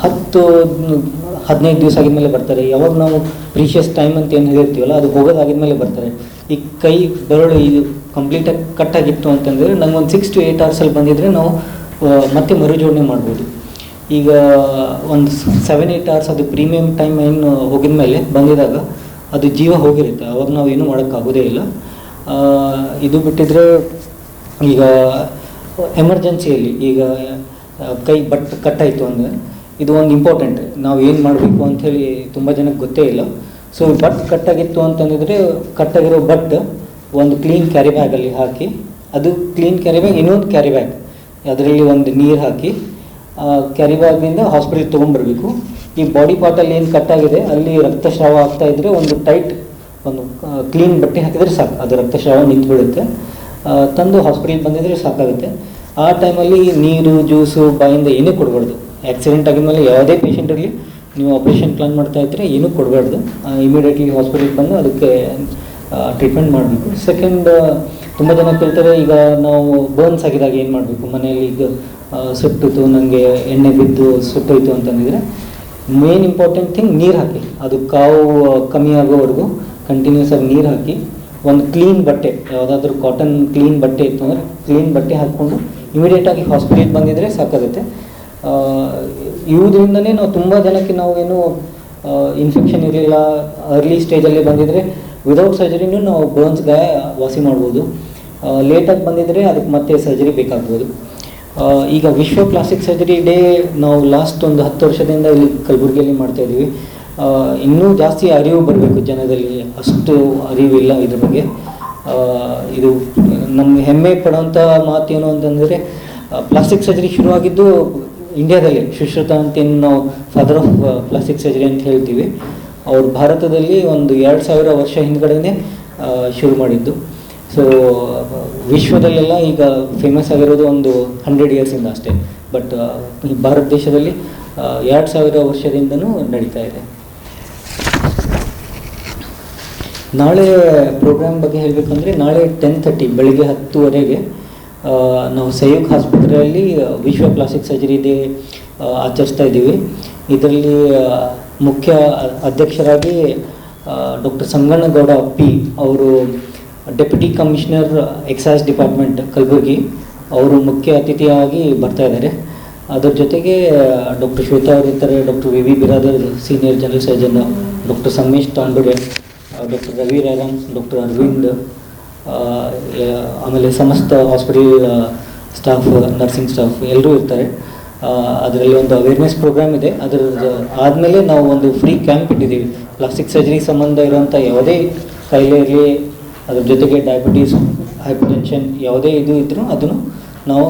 10-15 ದಿವಸ ಆಗಿದ್ಮೇಲೆ ಬರ್ತಾರೆ. ಯಾವಾಗ ನಾವು ಪ್ರೀಷಿಯಸ್ ಟೈಮ್ ಅಂತ ಏನು ಹೇಳಿರ್ತೀವಲ್ಲ, ಅದು ಹೋಗೋದಾಗಿದ್ಮೇಲೆ ಬರ್ತಾರೆ. ಈ ಕೈ ಬೆರಳು ಇದು ಕಂಪ್ಲೀಟಾಗಿ ಕಟ್ಟಾಗಿತ್ತು ಅಂತಂದರೆ ನಂಗೆ ಒಂದು 6 to 8 ಅವರ್ಸಲ್ಲಿ ಬಂದಿದ್ದರೆ ನಾವು ಮತ್ತೆ ಮರುಜೋಡಣೆ ಮಾಡ್ಬೋದು. ಈಗ ಒಂದು 7-8 ಅವರ್ಸ್ ಅದು ಪ್ರೀಮಿಯಮ್ ಟೈಮ್ ಏನು ಹೋಗಿದ ಮೇಲೆ ಬಂದಿದಾಗ ಅದು ಜೀವ ಹೋಗಿರುತ್ತೆ, ಅವಾಗ ನಾವು ಏನೂ ಮಾಡೋಕ್ಕಾಗೋದೇ ಇಲ್ಲ. ಇದು ಬಿಟ್ಟಿದ್ರೆ ಈಗ ಎಮರ್ಜೆನ್ಸಿಯಲ್ಲಿ ಈಗ ಕೈ ಕಟ್ಟಾಯಿತು ಅಂದರೆ ಇದು ಒಂದು ಇಂಪಾರ್ಟೆಂಟ್. ನಾವು ಏನು ಮಾಡಬೇಕು ಅಂಥೇಳಿ ತುಂಬ ಜನಕ್ಕೆ ಗೊತ್ತೇ ಇಲ್ಲ. ಸೊ ಕಟ್ಟಾಗಿತ್ತು ಅಂತಂದಿದ್ರೆ ಕಟ್ಟಾಗಿರೋ ಒಂದು ಕ್ಲೀನ್ ಕ್ಯಾರಿ ಬ್ಯಾಗಲ್ಲಿ ಹಾಕಿ, ಅದು ಕ್ಲೀನ್ ಕ್ಯಾರಿ ಬ್ಯಾಗ್, ಇನ್ನೊಂದು ಕ್ಯಾರಿ ಬ್ಯಾಗ್ ಅದರಲ್ಲಿ ಒಂದು ನೀರು ಹಾಕಿ ಕ್ಯಾರಿ ಬ್ಯಾಗ್ನಿಂದ ಹಾಸ್ಪಿಟಲ್ಗೆ ತೊಗೊಂಡ್ಬರ್ಬೇಕು. ಈ ಬಾಡಿ ಪಾರ್ಟಲ್ಲಿ ಏನು ಕಟ್ಟಾಗಿದೆ ಅಲ್ಲಿ ರಕ್ತಸ್ರಾವ ಆಗ್ತಾಯಿದ್ರೆ ಒಂದು ಕ್ಲೀನ್ ಬಟ್ಟೆ ಹಾಕಿದರೆ ಸಾಕು, ಅದು ರಕ್ತಸ್ರಾವ ನಿಂತುಬಿಡುತ್ತೆ. ತಂದು ಹಾಸ್ಪಿಟಲ್ಗೆ ಬಂದಿದ್ರೆ ಸಾಕಾಗುತ್ತೆ. ಆ ಟೈಮಲ್ಲಿ ನೀರು, ಜ್ಯೂಸು, ಬಾಯಿಂದ ಏನೇ ಕೊಡಬಾರ್ದು. ಆ್ಯಕ್ಸಿಡೆಂಟ್ ಆಗಿದ್ಮೇಲೆ ಯಾವುದೇ ಪೇಷಂಟ್ ಇರಲಿ, ನೀವು ಆಪ್ರೇಷನ್ ಪ್ಲಾನ್ ಮಾಡ್ತಾ ಇದ್ದರೆ ಏನೂ ಕೊಡಬಾರ್ದು. ಇಮಿಡಿಯೇಟ್ಲಿ ಹಾಸ್ಪಿಟಲ್ಗೆ ಬಂದು ಅದಕ್ಕೆ ಟ್ರೀಟ್ಮೆಂಟ್ ಮಾಡಬೇಕು. ಸೆಕೆಂಡ್, ತುಂಬ ಜನ ಕೇಳ್ತಾರೆ ಈಗ ನಾವು ಬರ್ನ್ಸ್ ಆಗಿದಾಗ ಏನು ಮಾಡಬೇಕು, ಮನೆಯಲ್ಲಿ ಈಗ ಸುಟ್ಟಿತು, ನನಗೆ ಎಣ್ಣೆ ಬಿದ್ದು ಸುಟ್ಟೋಯ್ತು ಅಂತಂದಿದ್ರೆ ಮೇನ್ ಇಂಪಾರ್ಟೆಂಟ್ ಥಿಂಗ್ ನೀರು ಹಾಕಿ, ಅದು ಕಾವು ಕಮ್ಮಿ ಆಗೋವರೆಗೂ ಕಂಟಿನ್ಯೂಸ್ ಆಗಿ ನೀರು ಹಾಕಿ, ಒಂದು ಕ್ಲೀನ್ ಬಟ್ಟೆ, ಯಾವುದಾದ್ರೂ ಕಾಟನ್ ಕ್ಲೀನ್ ಬಟ್ಟೆ ಇತ್ತು ಅಂದರೆ ಕ್ಲೀನ್ ಬಟ್ಟೆ ಹಾಕ್ಕೊಂಡು ಇಮಿಡಿಯೇಟಾಗಿ ಹಾಸ್ಪಿಟಲ್ಗೆ ಬಂದಿದ್ದರೆ ಸಾಕಾಗುತ್ತೆ. ಇವುದರಿಂದನೇ ನಾವು ತುಂಬ ಜನಕ್ಕೆ ನಾವೇನು ಇನ್ಫೆಕ್ಷನ್ ಇರಲಿಲ್ಲ, ಅರ್ಲಿ ಸ್ಟೇಜಲ್ಲಿ ಬಂದಿದ್ದರೆ ವಿದೌಟ್ ಸರ್ಜರಿನೂ ನಾವು ಬರ್ನ್ಸ್ ಗಾಯ ವಾಸಿ ಮಾಡ್ಬೋದು. ಲೇಟಾಗಿ ಬಂದಿದ್ದರೆ ಅದಕ್ಕೆ ಮತ್ತೆ ಸರ್ಜರಿ ಬೇಕಾಗ್ಬೋದು. ಈಗ ವಿಶ್ವ ಪ್ಲಾಸ್ಟಿಕ್ ಸರ್ಜರಿ ಡೇ ನಾವು ಲಾಸ್ಟ್ ಒಂದು 10 ವರ್ಷದಿಂದ ಇಲ್ಲಿ ಕಲಬುರಗಿಯಲ್ಲಿ ಮಾಡ್ತಾಯಿದ್ದೀವಿ. ಇನ್ನೂ ಜಾಸ್ತಿ ಅರಿವು ಬರಬೇಕು ಜನದಲ್ಲಿ, ಅಷ್ಟು ಅರಿವಿಲ್ಲ ಇದ್ರ ಬಗ್ಗೆ. ಇದು ನಮ್ಗೆ ಹೆಮ್ಮೆ ಪಡೋಂಥ ಮಾತೇನು ಅಂತಂದರೆ, ಪ್ಲಾಸ್ಟಿಕ್ ಸರ್ಜರಿ ಶುರುವಾಗಿದ್ದು ಇಂಡಿಯಾದಲ್ಲಿ. ಸುಶ್ರುತ ಅಂತೇನು ನಾವು ಫಾದರ್ ಆಫ್ ಪ್ಲಾಸ್ಟಿಕ್ ಸರ್ಜರಿ ಅಂತ ಹೇಳ್ತೀವಿ, ಅವರು ಭಾರತದಲ್ಲಿ ಒಂದು 2000 ವರ್ಷ ಹಿಂದ್ಗಡೆನೇ ಶುರು ಮಾಡಿದ್ದು. ಸೊ ವಿಶ್ವದಲ್ಲೆಲ್ಲ ಈಗ ಫೇಮಸ್ ಆಗಿರೋದು ಒಂದು 100 ಇಯರ್ಸಿಂದ ಅಷ್ಟೇ. ಬಟ್ ಈ ಭಾರತ ದೇಶದಲ್ಲಿ 2000 ವರ್ಷದಿಂದನೂ ನಡೀತಾ ಇದೆ. ನಾಳೆ ಪ್ರೋಗ್ರಾಮ್ ಬಗ್ಗೆ ಹೇಳಬೇಕಂದ್ರೆ, ನಾಳೆ 10:30 ಬೆಳಗ್ಗೆ 10:00 ನಾವು ಸಹಯೋಗ್ ಆಸ್ಪತ್ರೆಯಲ್ಲಿ ವಿಶ್ವ ಪ್ಲಾಸ್ಟಿಕ್ ಸರ್ಜರಿ ಡೇ ಆಚರಿಸ್ತಾ ಇದ್ದೀವಿ. ಇದರಲ್ಲಿ ಮುಖ್ಯ ಅಧ್ಯಕ್ಷರಾಗಿ ಡಾಕ್ಟರ್ ಸಂಗಣ್ಣಗೌಡ ಪಿ ಅವರು, deputy commissioner exercise department Kalaburagi, ಅವರು ಮುಖ್ಯ ಅತಿಥಿಯಾಗಿ ಬರ್ತಾ ಇದ್ದಾರೆ. ಅದರ ಜೊತೆಗೆ ಡಾಕ್ಟರ್ ಶ್ವೇತಾ ಅವರು ಇರ್ತಾರೆ, doctor V Biradar senior general surgeon, doctor Sangamesh Tandure, doctor Ravi Rayaram, doctor Arvind, ಆಮೇಲೆ ಸಮಸ್ತ ಹಾಸ್ಪಿಟಲ್ ಸ್ಟಾಫ್, ನರ್ಸಿಂಗ್ ಸ್ಟಾಫ್ ಎಲ್ಲರೂ ಇರ್ತಾರೆ. ಅದರಲ್ಲಿ ಒಂದು ಅವೇರ್ನೆಸ್ ಪ್ರೋಗ್ರಾಮ್ ಇದೆ. ಅದರ ಆದಮೇಲೆ ನಾವು ಒಂದು ಫ್ರೀ ಕ್ಯಾಂಪ್ ಇಟ್ಟಿದ್ದೀವಿ. ಪ್ಲಾಸ್ಟಿಕ್ ಸರ್ಜರಿ ಸಂಬಂಧ ಇರೋಂಥ ಯಾವುದೇ ಕಾಯಿಲೆ ಇರಲಿ, ಅದ್ರ ಜೊತೆಗೆ ಡಯಾಬಿಟೀಸ್, ಹೈಪರ್ಟೆನ್ಷನ್ ಯಾವುದೇ ಇದು ಇದ್ದರೂ ಅದನ್ನು ನಾವು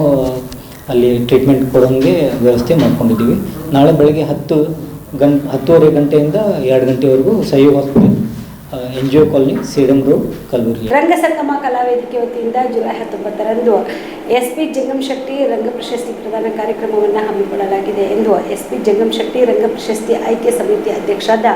ಅಲ್ಲಿ ಟ್ರೀಟ್ಮೆಂಟ್ ಕೊಡೋಂಗೆ ವ್ಯವಸ್ಥೆ ಮಾಡ್ಕೊಂಡಿದ್ದೀವಿ. ನಾಳೆ ಬೆಳಗ್ಗೆ 10:30 ಗಂಟೆಯಿಂದ 2 ಗಂಟೆವರೆಗೂ Sahayog hospital NGO colony, Sedam road, Kalaburagi. Ranga Sangama Kalavedike ವತಿಯಿಂದ ಜುಲೈ 19ರಂದು SP ಜಂಗಮಶೆಟ್ಟಿ ರಂಗ ಪ್ರಶಸ್ತಿ ಪ್ರದಾನ ಕಾರ್ಯಕ್ರಮವನ್ನು ಹಮ್ಮಿಕೊಳ್ಳಲಾಗಿದೆ ಎಂದು SP ಜಂಗಮಶೆಟ್ಟಿ ರಂಗ ಪ್ರಶಸ್ತಿ ಆಯ್ಕೆ ಸಮಿತಿ ಅಧ್ಯಕ್ಷರಾದ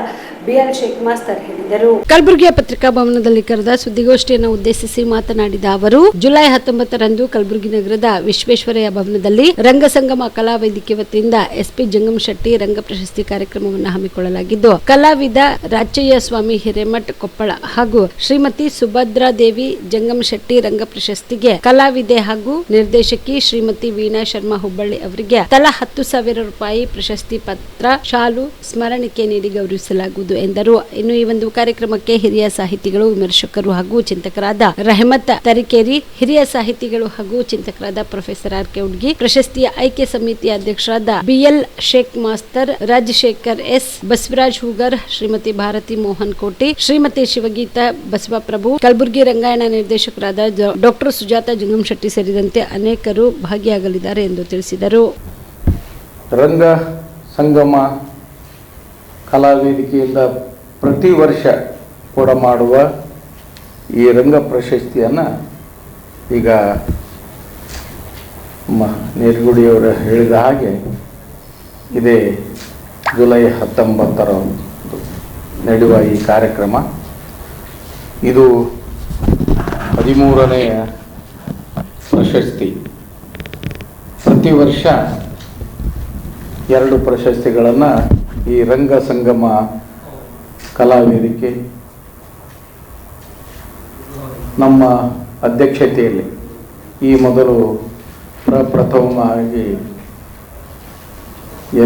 BL ಶೇಖ್ ಮಾಸ್ತರ್ ಹೇಳಿದರು. ಕಲಬುರಗಿಯ ಪತ್ರಿಕಾ ಭವನದಲ್ಲಿ ಕರೆದ ಸುದ್ದಿಗೋಷ್ಠಿಯನ್ನು ಉದ್ದೇಶಿಸಿ ಮಾತನಾಡಿದ ಅವರು, ಜುಲೈ 19ರಂದು ಕಲಬುರಗಿ ನಗರದ ವಿಶ್ವೇಶ್ವರಯ್ಯ ಭವನದಲ್ಲಿ ರಂಗ ಸಂಗಮ ಕಲಾವೇದಿಕೆ ವತಿಯಿಂದ SP ಜಂಗಮಶೆಟ್ಟಿ ರಂಗ ಪ್ರಶಸ್ತಿ ಕಾರ್ಯಕ್ರಮವನ್ನು ಹಮ್ಮಿಕೊಳ್ಳಲಾಗಿದ್ದು, ಕಲಾವಿದ ರಾಚಯ್ಯ ಸ್ವಾಮಿ ಹಿರೇಮಠ ಕೊಪ್ಪಳ ಹಾಗೂ ಶ್ರೀಮತಿ ಸುಭದ್ರಾದೇವಿ ಜಂಗಮಶೆಟ್ಟಿ ರಂಗ ಪ್ರಶಸ್ತಿಗೆ ಕಲಾವಿದೆ ಹಾಗೂ ನಿರ್ದೇಶಕಿ ಶ್ರೀಮತಿ ವೀಣಾ ಶರ್ಮಾ ಹುಬ್ಬಳ್ಳಿ ಅವರಿಗೆ ತಲಾ 10,000 ರೂಪಾಯಿ ಪ್ರಶಸ್ತಿ ಪತ್ರ, ಶಾಲು, ಸ್ಮರಣಿಕೆ ನೀಡಿ ಗೌರವಿಸಲಾಗುವುದು ಎಂದರು. ಇನ್ನು ಈ ಒಂದು ಕಾರ್ಯಕ್ರಮಕ್ಕೆ ಹಿರಿಯ ಸಾಹಿತಿಗಳು, ವಿಮರ್ಶಕರು ಹಾಗೂ ಚಿಂತಕರಾದ ರೆಹಮತ್ ತರೀಕೆರೆ, ಹಿರಿಯ ಸಾಹಿತಿಗಳು ಹಾಗೂ ಚಿಂತಕರಾದ ಪ್ರೊಫೆಸರ್ RK ಉಡ್ಗಿ, ಪ್ರಶಸ್ತಿಯ ಆಯ್ಕೆ ಸಮಿತಿಯ ಅಧ್ಯಕ್ಷರಾದ BL Sheikh master, Rajashekhar S, Basavaraj Hugar, Shrimati Bharati Mohan Koti, Shrimati ಶಿವಗೀತಾ Basavaprabhu, Kalaburagi Rangayana ನಿರ್ದೇಶಕರಾದ ಡಾಕ್ಟರ್ ಸುಜಾತ ಜಂಗಮಶೆಟ್ಟಿ ಸೇರಿದಂತೆ ಅನೇಕರು ಭಾಗಿಯಾಗಲಿದ್ದಾರೆ ಎಂದು ತಿಳಿಸಿದರು. ರಂಗ ಸಂಗಮ ಕಲಾವೇದಿಕೆಯಿಂದ ಪ್ರತಿ ವರ್ಷ ಕೂಡ ಮಾಡುವ ಈ ರಂಗ ಪ್ರಶಸ್ತಿಯನ್ನು ಈಗ ನೀರ್ಗುಡಿಯವರು ಹೇಳಿದ ಹಾಗೆ ಇದೇ ಜುಲೈ 19ರಂದು ನಡೆಯುವ ಈ ಕಾರ್ಯಕ್ರಮ ಇದು 13ನೇ ಪ್ರಶಸ್ತಿ. ಪ್ರತಿ ವರ್ಷ 2 ಪ್ರಶಸ್ತಿಗಳನ್ನು ಈ ರಂಗ ಸಂಗಮ ಕಲಾವೇದಿಕೆ ನಮ್ಮ ಅಧ್ಯಕ್ಷತೆಯಲ್ಲಿ ಈ ಮೊದಲು ಪ್ರಪ್ರಥಮವಾಗಿ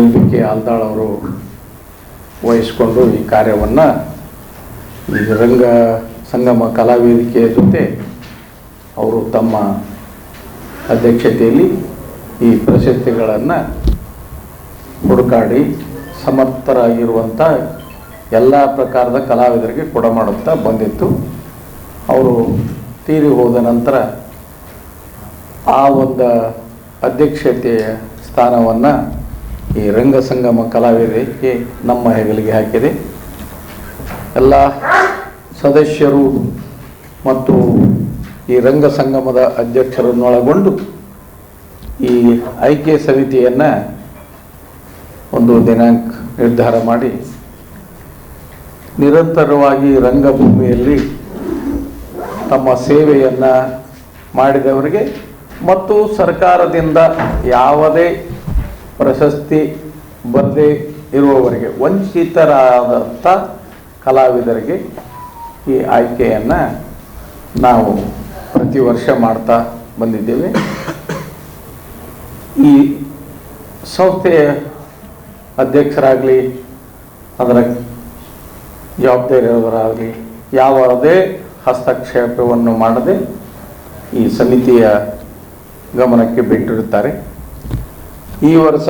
LBK ಆಲ್ದಾಳ್ ಅವರು ವಹಿಸಿಕೊಂಡು ಈ ಕಾರ್ಯವನ್ನು ಈ ರಂಗ ಸಂಗಮ ಕಲಾವೇದಿಕೆಯ ಜೊತೆ ಅವರು ತಮ್ಮ ಅಧ್ಯಕ್ಷತೆಯಲ್ಲಿ ಈ ಪ್ರಶಸ್ತಿಗಳನ್ನು ಹುಡುಕಾಡಿ ಸಮರ್ಥರಾಗಿರುವಂಥ ಎಲ್ಲ ಪ್ರಕಾರದ ಕಲಾವಿದರಿಗೆ ಕೊಡಮಾಡುತ್ತಾ ಬಂದಿತ್ತು. ಅವರು ತೀರಿ ಹೋದ ನಂತರ ಆ ಒಂದು ಅಧ್ಯಕ್ಷತೆಯ ಸ್ಥಾನವನ್ನು ಈ ರಂಗ ಸಂಗಮ ಕಲಾವೇದಿಕೆ ನಮ್ಮ ಹೆಗಲಿಗೆ ಹಾಕಿದೆ. ಎಲ್ಲ ಸದಸ್ಯರು ಮತ್ತು ಈ ರಂಗ ಸಂಗಮದ ಅಧ್ಯಕ್ಷರನ್ನೊಳಗೊಂಡು ಈ ಆಯ್ಕೆ ಸಮಿತಿಯನ್ನು ಒಂದು ದಿನಾಂಕ ನಿರ್ಧಾರ ಮಾಡಿ ನಿರಂತರವಾಗಿ ರಂಗಭೂಮಿಯಲ್ಲಿ ತಮ್ಮ ಸೇವೆಯನ್ನು ಮಾಡಿದವರಿಗೆ ಮತ್ತು ಸರ್ಕಾರದಿಂದ ಯಾವುದೇ ಪ್ರಶಸ್ತಿ ಬರದೇ ಇರುವವರಿಗೆ, ವಂಚಿತರಾದಂಥ ಕಲಾವಿದರಿಗೆ ಈ ಆಯ್ಕೆಯನ್ನು ನಾವು ಪ್ರತಿ ವರ್ಷ ಮಾಡ್ತಾ ಬಂದಿದ್ದೇವೆ. ಈ ಸಂಸ್ಥೆಯ ಅಧ್ಯಕ್ಷರಾಗಲಿ, ಅದರ ಜವಾಬ್ದಾರಿಯವರಾಗಲಿ ಯಾವುದೇ ಹಸ್ತಕ್ಷೇಪವನ್ನು ಮಾಡದೆ ಈ ಸಮಿತಿಯ ಗಮನಕ್ಕೆ ಬಿಟ್ಟಿರುತ್ತಾರೆ. ಈ ವರ್ಷ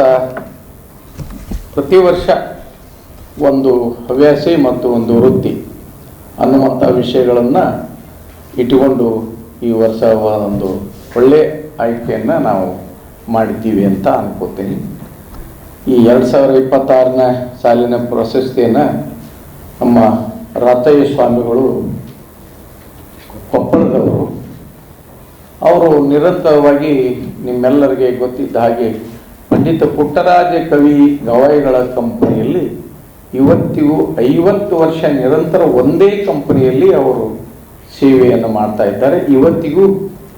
ಪ್ರತಿ ವರ್ಷ ಒಂದು ಹವ್ಯಾಸಿ ಮತ್ತು ಒಂದು ವೃತ್ತಿ ಅನ್ನುವಂಥ ವಿಷಯಗಳನ್ನು ಇಟ್ಟುಕೊಂಡು ಈ ವರ್ಷ ಒಂದು ಒಳ್ಳೆಯ ಆಯ್ಕೆಯನ್ನು ನಾವು ಮಾಡಿದ್ದೀವಿ ಅಂತ ಅನ್ಕೋತೀನಿ. ಈ 2026ನೇ ಸಾಲಿನ ಪ್ರಶಸ್ತಿಯನ್ನು ನಮ್ಮ ರಾಚಯ್ಯ ಸ್ವಾಮಿಗಳು ಕೊಪ್ಪಳದವರು, ಅವರು ನಿರಂತರವಾಗಿ ನಿಮ್ಮೆಲ್ಲರಿಗೆ ಗೊತ್ತಿದ್ದ ಹಾಗೆ ಪಂಡಿತ ಪುಟ್ಟರಾಜ ಕವಿ ಗವಾಯಿಗಳ ಕಂಪನಿಯಲ್ಲಿ ಇವತ್ತಿಗೂ 50 ವರ್ಷ ನಿರಂತರ ಒಂದೇ ಕಂಪನಿಯಲ್ಲಿ ಅವರು ಸೇವೆಯನ್ನು ಮಾಡ್ತಾ ಇದ್ದಾರೆ. ಇವತ್ತಿಗೂ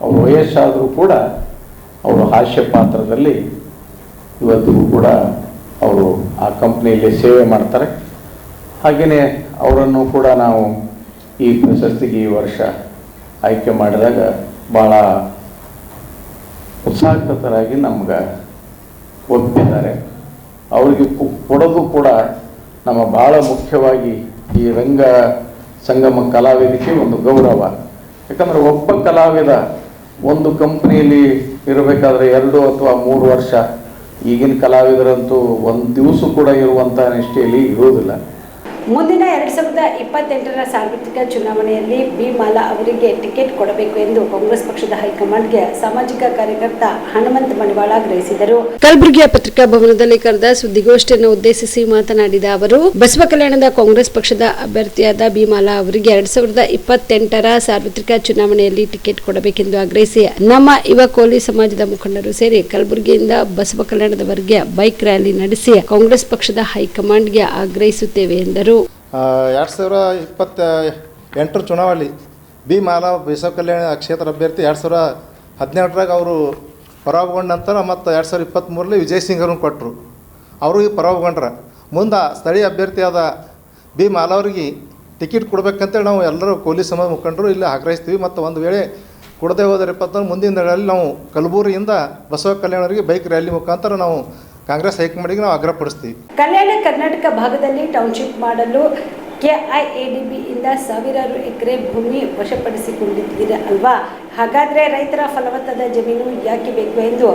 ಅವರು ವಯಸ್ಸಾದರೂ ಕೂಡ ಅವರು ಹಾಸ್ಯ ಪಾತ್ರದಲ್ಲಿ ಇವತ್ತಿಗೂ ಕೂಡ ಅವರು ಆ ಕಂಪ್ನಿಯಲ್ಲಿ ಸೇವೆ ಮಾಡ್ತಾರೆ. ಹಾಗೆಯೇ ಅವರನ್ನು ಕೂಡ ನಾವು ಈ ಪ್ರಶಸ್ತಿಗೆ ಈ ವರ್ಷ ಆಯ್ಕೆ ಮಾಡಿದಾಗ ಭಾಳ ಉತ್ಸಾಹಕತರಾಗಿ ನಮ್ಗೆ ಒಪ್ಪಿದ್ದಾರೆ. ಅವರಿಗೆ ಕೊಡೋದು ಕೂಡ ನಮ್ಮ ಭಾಳ ಮುಖ್ಯವಾಗಿ ಈ ರಂಗ ಸಂಗಮ ಕಲಾವೇದಿಕೆ ಒಂದು ಗೌರವ. ಯಾಕಂದರೆ ಒಬ್ಬ ಕಲಾವಿದ ಒಂದು ಕಂಪ್ನಿಯಲ್ಲಿ ಇರಬೇಕಾದ್ರೆ 2 ಅಥವಾ 3 ವರ್ಷ, ಈಗಿನ ಕಲಾವಿದರಂತೂ ಒಂದು ದಿವಸ ಕೂಡ ಇರುವಂಥ ನಿಷ್ಠೆಯಲ್ಲಿ ಇರುವುದಿಲ್ಲ. ಮುಂದಿನ 2028ರ ಸಾರ್ವತ್ರಿಕ ಚುನಾವಣೆಯಲ್ಲಿ ಬಿ ಮಾಲಾ ಅವರಿಗೆ ಟಿಕೆಟ್ ಕೊಡಬೇಕು ಎಂದು ಕಾಂಗ್ರೆಸ್ ಪಕ್ಷದ ಹೈಕಮಾಂಡ್ಗೆ ಸಾಮಾಜಿಕ ಕಾರ್ಯಕರ್ತ ಹನುಮಂತ ಮಣಿವಾಳ ಆಗ್ರಹಿಸಿದರು. ಕಲಬುರಗಿಯ ಪತ್ರಿಕಾ ಭವನದಲ್ಲಿ ಕರೆದ ಸುದ್ದಿಗೋಷ್ಠಿಯನ್ನು ಉದ್ದೇಶಿಸಿ ಮಾತನಾಡಿದ ಅವರು, ಬಸವ ಕಲ್ಯಾಣದ ಕಾಂಗ್ರೆಸ್ ಪಕ್ಷದ ಅಭ್ಯರ್ಥಿಯಾದ ಬಿ ಮಾಲಾ ಅವರಿಗೆ 2028ರ ಸಾರ್ವತ್ರಿಕ ಚುನಾವಣೆಯಲ್ಲಿ ಟಿಕೆಟ್ ಕೊಡಬೇಕೆಂದು ಆಗ್ರಹಿಸಿ ನಮ್ಮ ಯುವ ಕೋಲಿ ಸಮಾಜದ ಮುಖಂಡರು ಸೇರಿ ಕಲಬುರಗಿಯಿಂದ ಬಸವ ಕಲ್ಯಾಣದವರೆಗೆ ಬೈಕ್ ರ್ಯಾಲಿ ನಡೆಸಿ ಕಾಂಗ್ರೆಸ್ ಪಕ್ಷದ ಹೈಕಮಾಂಡ್ಗೆ ಆಗ್ರಹಿಸುತ್ತೇವೆ ಎಂದರು. 2028 ಚುನಾವಣೆ ಬಿ ಮಾಲಾ ಬಸವ ಕಲ್ಯಾಣ ಕ್ಷೇತ್ರ ಅಭ್ಯರ್ಥಿ 2012ರಾಗ ಅವರು ಪರಾಭವಗೊಂಡ ನಂತರ ಮತ್ತು 2023ರಲ್ಲಿ ವಿಜಯ್ ಸಿಂಗ್ ಅವ್ರನ್ನ ಕೊಟ್ಟರು. ಅವರು ಈಗ ಪರಾಭವಗೊಂಡ್ರ ಮುಂದೆ ಸ್ಥಳೀಯ ಅಭ್ಯರ್ಥಿಯಾದ ಬಿ ಮಾಲಾ ಅವರಿಗೆ ಟಿಕೆಟ್ ಕೊಡಬೇಕಂತೇಳಿ ನಾವು ಎಲ್ಲರೂ ಕೋಲಿ ಸಮಾಜ ಮುಖಂಡರು ಇಲ್ಲಿ ಆಗ್ರಹಿಸ್ತೀವಿ. ಮತ್ತು ಒಂದು ವೇಳೆ ಕೊಡದೆ ಹೋದರೆ ಮುಂದಿನ ದಿನಗಳಲ್ಲಿ ನಾವು ಕಲಬುರಗಿಯಿಂದ ಬಸವ ಕಲ್ಯಾಣವರಿಗೆ ಬೈಕ್ ರ್ಯಾಲಿ ಮುಖಾಂತರ ನಾವು ಕಾಂಗ್ರೆಸ್ ಹೈಕಮಾಂಡಿಗೆ ನಾವು ಆಗ್ರಹಪಡಿಸ್ತೀವಿ. ಕಲ್ಯಾಣ ಕರ್ನಾಟಕ ಭಾಗದಲ್ಲಿ ಟೌನ್ಶಿಪ್ ಮಾಡಲು ಕೆಐಎಡಿಬಿ ಇಂದ ಸಾವಿರಾರು ಎಕರೆ ಭೂಮಿ ವಶಪಡಿಸಿಕೊಂಡಿದ್ದೀರ ಅಲ್ವಾ? ಹಾಗಾದರೆ ರೈತರ ಫಲವತ್ತಾದ ಜಮೀನು ಯಾಕೆ ಬೇಕು ಎಂದು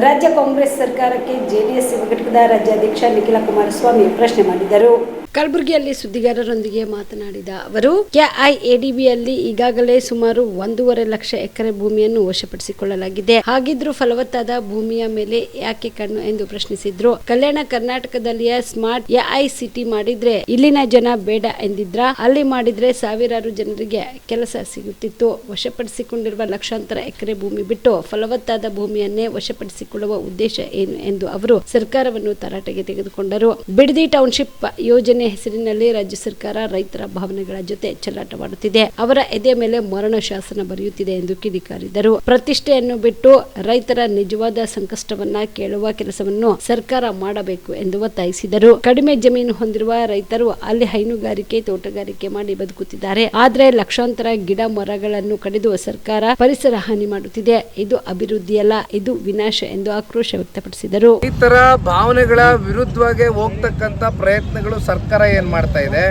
ರಾಜ್ಯ ಕಾಂಗ್ರೆಸ್ ಸರ್ಕಾರಕ್ಕೆ ಜೆಡಿಎಸ್ ಯುವ ಘಟಕದ ರಾಜ್ಯಾಧ್ಯಕ್ಷ ನಿಖಿಲ ಕುಮಾರಸ್ವಾಮಿ ಪ್ರಶ್ನೆ ಮಾಡಿದರು. ಕಲಬುರಗಿಯಲ್ಲಿ ಸುದ್ದಿಗಾರರೊಂದಿಗೆ ಮಾತನಾಡಿದ ಅವರು, ಕೆಐಎಡಿಬಿಯಲ್ಲಿ ಈಗಾಗಲೇ ಸುಮಾರು 1.5 ಲಕ್ಷ ಎಕರೆ ಭೂಮಿಯನ್ನು ವಶಪಡಿಸಿಕೊಳ್ಳಲಾಗಿದೆ. ಹಾಗಿದ್ರೂ ಫಲವತ್ತಾದ ಭೂಮಿಯ ಮೇಲೆ ಯಾಕೆ ಕಣ್ಣು ಎಂದು ಪ್ರಶ್ನಿಸಿದ್ರು. ಕಲ್ಯಾಣ ಕರ್ನಾಟಕದಲ್ಲಿಯ ಸ್ಮಾರ್ಟ್ ಎಐಸಿಟಿ ಮಾಡಿದ್ರೆ ಇಲ್ಲಿನ ಜನ ಬೇಡ ಎಂದಿದ್ರ, ಅಲ್ಲಿ ಮಾಡಿದ್ರೆ ಸಾವಿರಾರು ಜನರಿಗೆ ಕೆಲಸ ಸಿಗುತ್ತಿತ್ತು. ವಶಪಡಿಸಿಕೊಂಡಿರುವ ಲಕ್ಷಾಂತರ ಎಕರೆ ಭೂಮಿ ಬಿಟ್ಟು ಫಲವತ್ತಾದ ಭೂಮಿಯನ್ನೇ ವಶಪಡಿಸಿಕೊಳ್ಳುವ ಉದ್ದೇಶ ಏನು ಎಂದು ಅವರು ಸರ್ಕಾರವನ್ನು ತರಾಟೆಗೆ ತೆಗೆದುಕೊಂಡರು. ಬಿಡದಿ ಟೌನ್ಶಿಪ್ ಯೋಜನೆ ಹೆಸರಿನಲ್ಲಿ ರಾಜ್ಯ ಸರ್ಕಾರ ರೈತರ ಭಾವನೆಗಳ ಜೊತೆ ಚೆಲ್ಲಾಟವಾಡುತ್ತಿದೆ. ಅವರ ಎದೆ ಮೇಲೆ ಮರಣ ಶಾಸನ ಬರೆಯುತ್ತಿದೆ ಎಂದು ಕಿಡಿಕಾರಿದರು. ಪ್ರತಿಷ್ಠೆಯನ್ನು ಬಿಟ್ಟು ರೈತರ ನಿಜವಾದ ಸಂಕಷ್ಟವನ್ನ ಕೇಳುವ ಕೆಲಸವನ್ನು ಸರ್ಕಾರ ಮಾಡಬೇಕು ಎಂದು ಒತ್ತಾಯಿಸಿದರು. ಕಡಿಮೆ ಜಮೀನು ಹೊಂದಿರುವ ರೈತರು ಅಲ್ಲಿ ಹೈನುಗಾರಿಕೆ, ತೋಟಗಾರಿಕೆ ಮಾಡಿ ಬದುಕುತ್ತಿದ್ದಾರೆ. ಆದರೆ ಲಕ್ಷಾಂತರ ಗಿಡ ಮರಗಳನ್ನು ಕಡಿದು ಸರ್ಕಾರ ಪರಿಸರ ಹಾನಿ ಮಾಡುತ್ತಿದೆ. ಇದು ಅಭಿವೃದ್ಧಿಯಲ್ಲ, ಇದು ವಿನಾಶ ಎಂದು ಆಕ್ರೋಶ ವ್ಯಕ್ತಪಡಿಸಿದರು. ಈ ತರ ಭಾವನೆಗಳ ವಿರುದ್ಧವಾಗಿ ಹೋಗ್ತಕ್ಕಂಥ ಪ್ರಯತ್ನಗಳು ಸರ್ಕಾರ ಏನ್ ಮಾಡ್ತಾ ಇದೆ?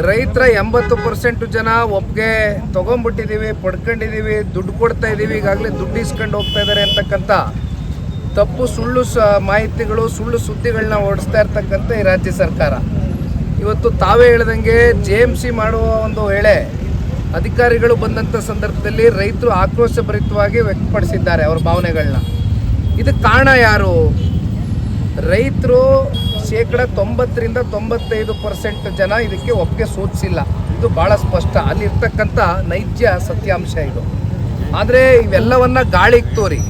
ರೈತರ 80% ಜನ ಒಪ್ಪಿಗೆ ತಗೊಂಡ್ಬಿಟ್ಟಿದೀವಿ, ಪಡ್ಕೊಂಡಿದೀವಿ, ದುಡ್ಡು ಕೊಡ್ತಾ ಇದೀವಿ, ಈಗಾಗಲೇ ದುಡ್ಡು ಇಸ್ಕೊಂಡು ಹೋಗ್ತಾ ಇದ್ದಾರೆ ಅಂತಕ್ಕಂಥ ತಪ್ಪು ಸುಳ್ಳು ಮಾಹಿತಿಗಳು, ಸುಳ್ಳು ಸುದ್ದಿಗಳನ್ನ ಓಡಿಸ್ತಾ ಇರ್ತಕ್ಕಂಥ ಈ ರಾಜ್ಯ ಸರ್ಕಾರ ಇವತ್ತು ತಾವೇ ಹೇಳ್ದಂಗೆ JMC ಮಾಡುವ ಒಂದು ವೇಳೆ ಅಧಿಕಾರಿಗಳು ಬಂದಂಥ ಸಂದರ್ಭದಲ್ಲಿ ರೈತರು ಆಕ್ರೋಶಭರಿತವಾಗಿ ವ್ಯಕ್ತಪಡಿಸಿದ್ದಾರೆ ಅವರ ಭಾವನೆಗಳನ್ನ. ಇದಕ್ಕೆ ಕಾರಣ ಯಾರು? ರೈತರು 90% 95% ಜನ ಇದಕ್ಕೆ ಒಪ್ಪಿಗೆ ಸೂಚಿಸಿಲ್ಲ. ಇದು ಭಾಳ ಸ್ಪಷ್ಟ, ಅಲ್ಲಿರ್ತಕ್ಕಂಥ ನೈಜ ಸತ್ಯಾಂಶ ಇದು. ಆದರೆ ಇವೆಲ್ಲವನ್ನ ಗಾಳಿಗೆ ತೋರಿ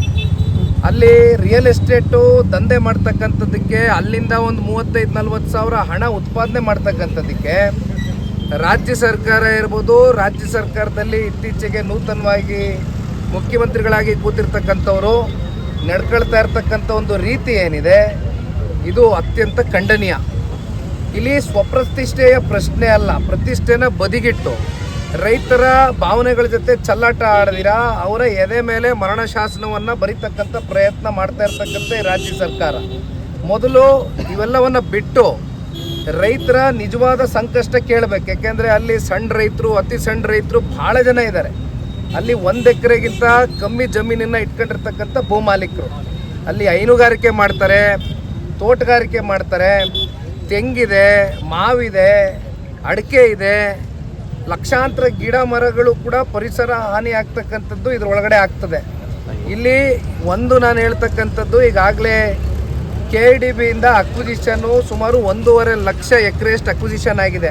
ಅಲ್ಲಿ ರಿಯಲ್ ಎಸ್ಟೇಟು ದಂಧೆ ಮಾಡ್ತಕ್ಕಂಥದ್ದಕ್ಕೆ, ಅಲ್ಲಿಂದ ಒಂದು 35-40 ಸಾವಿರ ಹಣ ಉತ್ಪಾದನೆ ಮಾಡ್ತಕ್ಕಂಥದ್ದಕ್ಕೆ ರಾಜ್ಯ ಸರ್ಕಾರ ಇರ್ಬೋದು, ರಾಜ್ಯ ಸರ್ಕಾರದಲ್ಲಿ ಇತ್ತೀಚೆಗೆ ನೂತನವಾಗಿ ಮುಖ್ಯಮಂತ್ರಿಗಳಾಗಿ ಕೂತಿರ್ತಕ್ಕಂಥವರು ನಡ್ಕೊಳ್ತಾ ಇರ್ತಕ್ಕಂಥ ಒಂದು ರೀತಿ ಏನಿದೆ, ಇದು ಅತ್ಯಂತ ಖಂಡನೀಯ. ಇಲ್ಲಿ ಸ್ವಪ್ರತಿಷ್ಠೆಯ ಪ್ರಶ್ನೆ ಅಲ್ಲ, ಪ್ರತಿಷ್ಠೆನ ಬದಿಗಿಟ್ಟು ರೈತರ ಭಾವನೆಗಳ ಜೊತೆ ಚಲ್ಲಾಟ ಆಡದಿರಾ ಅವರ ಎದೆ ಮೇಲೆ ಮರಣ ಶಾಸನವನ್ನು ಬರೀತಕ್ಕಂಥ ಪ್ರಯತ್ನ ಮಾಡ್ತಾ ಇರ್ತಕ್ಕಂಥ ಈ ರಾಜ್ಯ ಸರ್ಕಾರ ಮೊದಲು ಇವೆಲ್ಲವನ್ನು ಬಿಟ್ಟು ರೈತರ ನಿಜವಾದ ಸಂಕಷ್ಟ ಕೇಳಬೇಕು. ಯಾಕೆಂದರೆ ಅಲ್ಲಿ ಸಣ್ಣ ರೈತರು, ಅತಿ ಸಣ್ಣ ರೈತರು ಭಾಳ ಜನ ಇದ್ದಾರೆ. ಅಲ್ಲಿ 1 ಎಕರೆಗಿಂತ ಕಮ್ಮಿ ಜಮೀನನ್ನು ಇಟ್ಕೊಂಡಿರ್ತಕ್ಕಂಥ ಭೂಮಾಲೀಕರು ಅಲ್ಲಿ ಹೈನುಗಾರಿಕೆ ಮಾಡ್ತಾರೆ, ತೋಟಗಾರಿಕೆ ಮಾಡ್ತಾರೆ, ತೆಂಗಿದೆ, ಮಾವಿದೆ, ಅಡಿಕೆ ಇದೆ, ಲಕ್ಷಾಂತರ ಗಿಡ ಮರಗಳು ಕೂಡ ಪರಿಸರ ಹಾನಿ ಆಗ್ತಕ್ಕಂಥದ್ದು ಇದರೊಳಗಡೆ ಆಗ್ತದೆ. ಇಲ್ಲಿ ನಾನು ಹೇಳ್ತಕ್ಕಂಥದ್ದು ಈಗಾಗಲೇ KIDBಯಿಂದ ಅಕ್ವಿಸಿಷನ್ನು ಸುಮಾರು 1.5 ಲಕ್ಷ ಎಕರೆಯಷ್ಟು ಅಕ್ವಿಸಿಷನ್ ಆಗಿದೆ.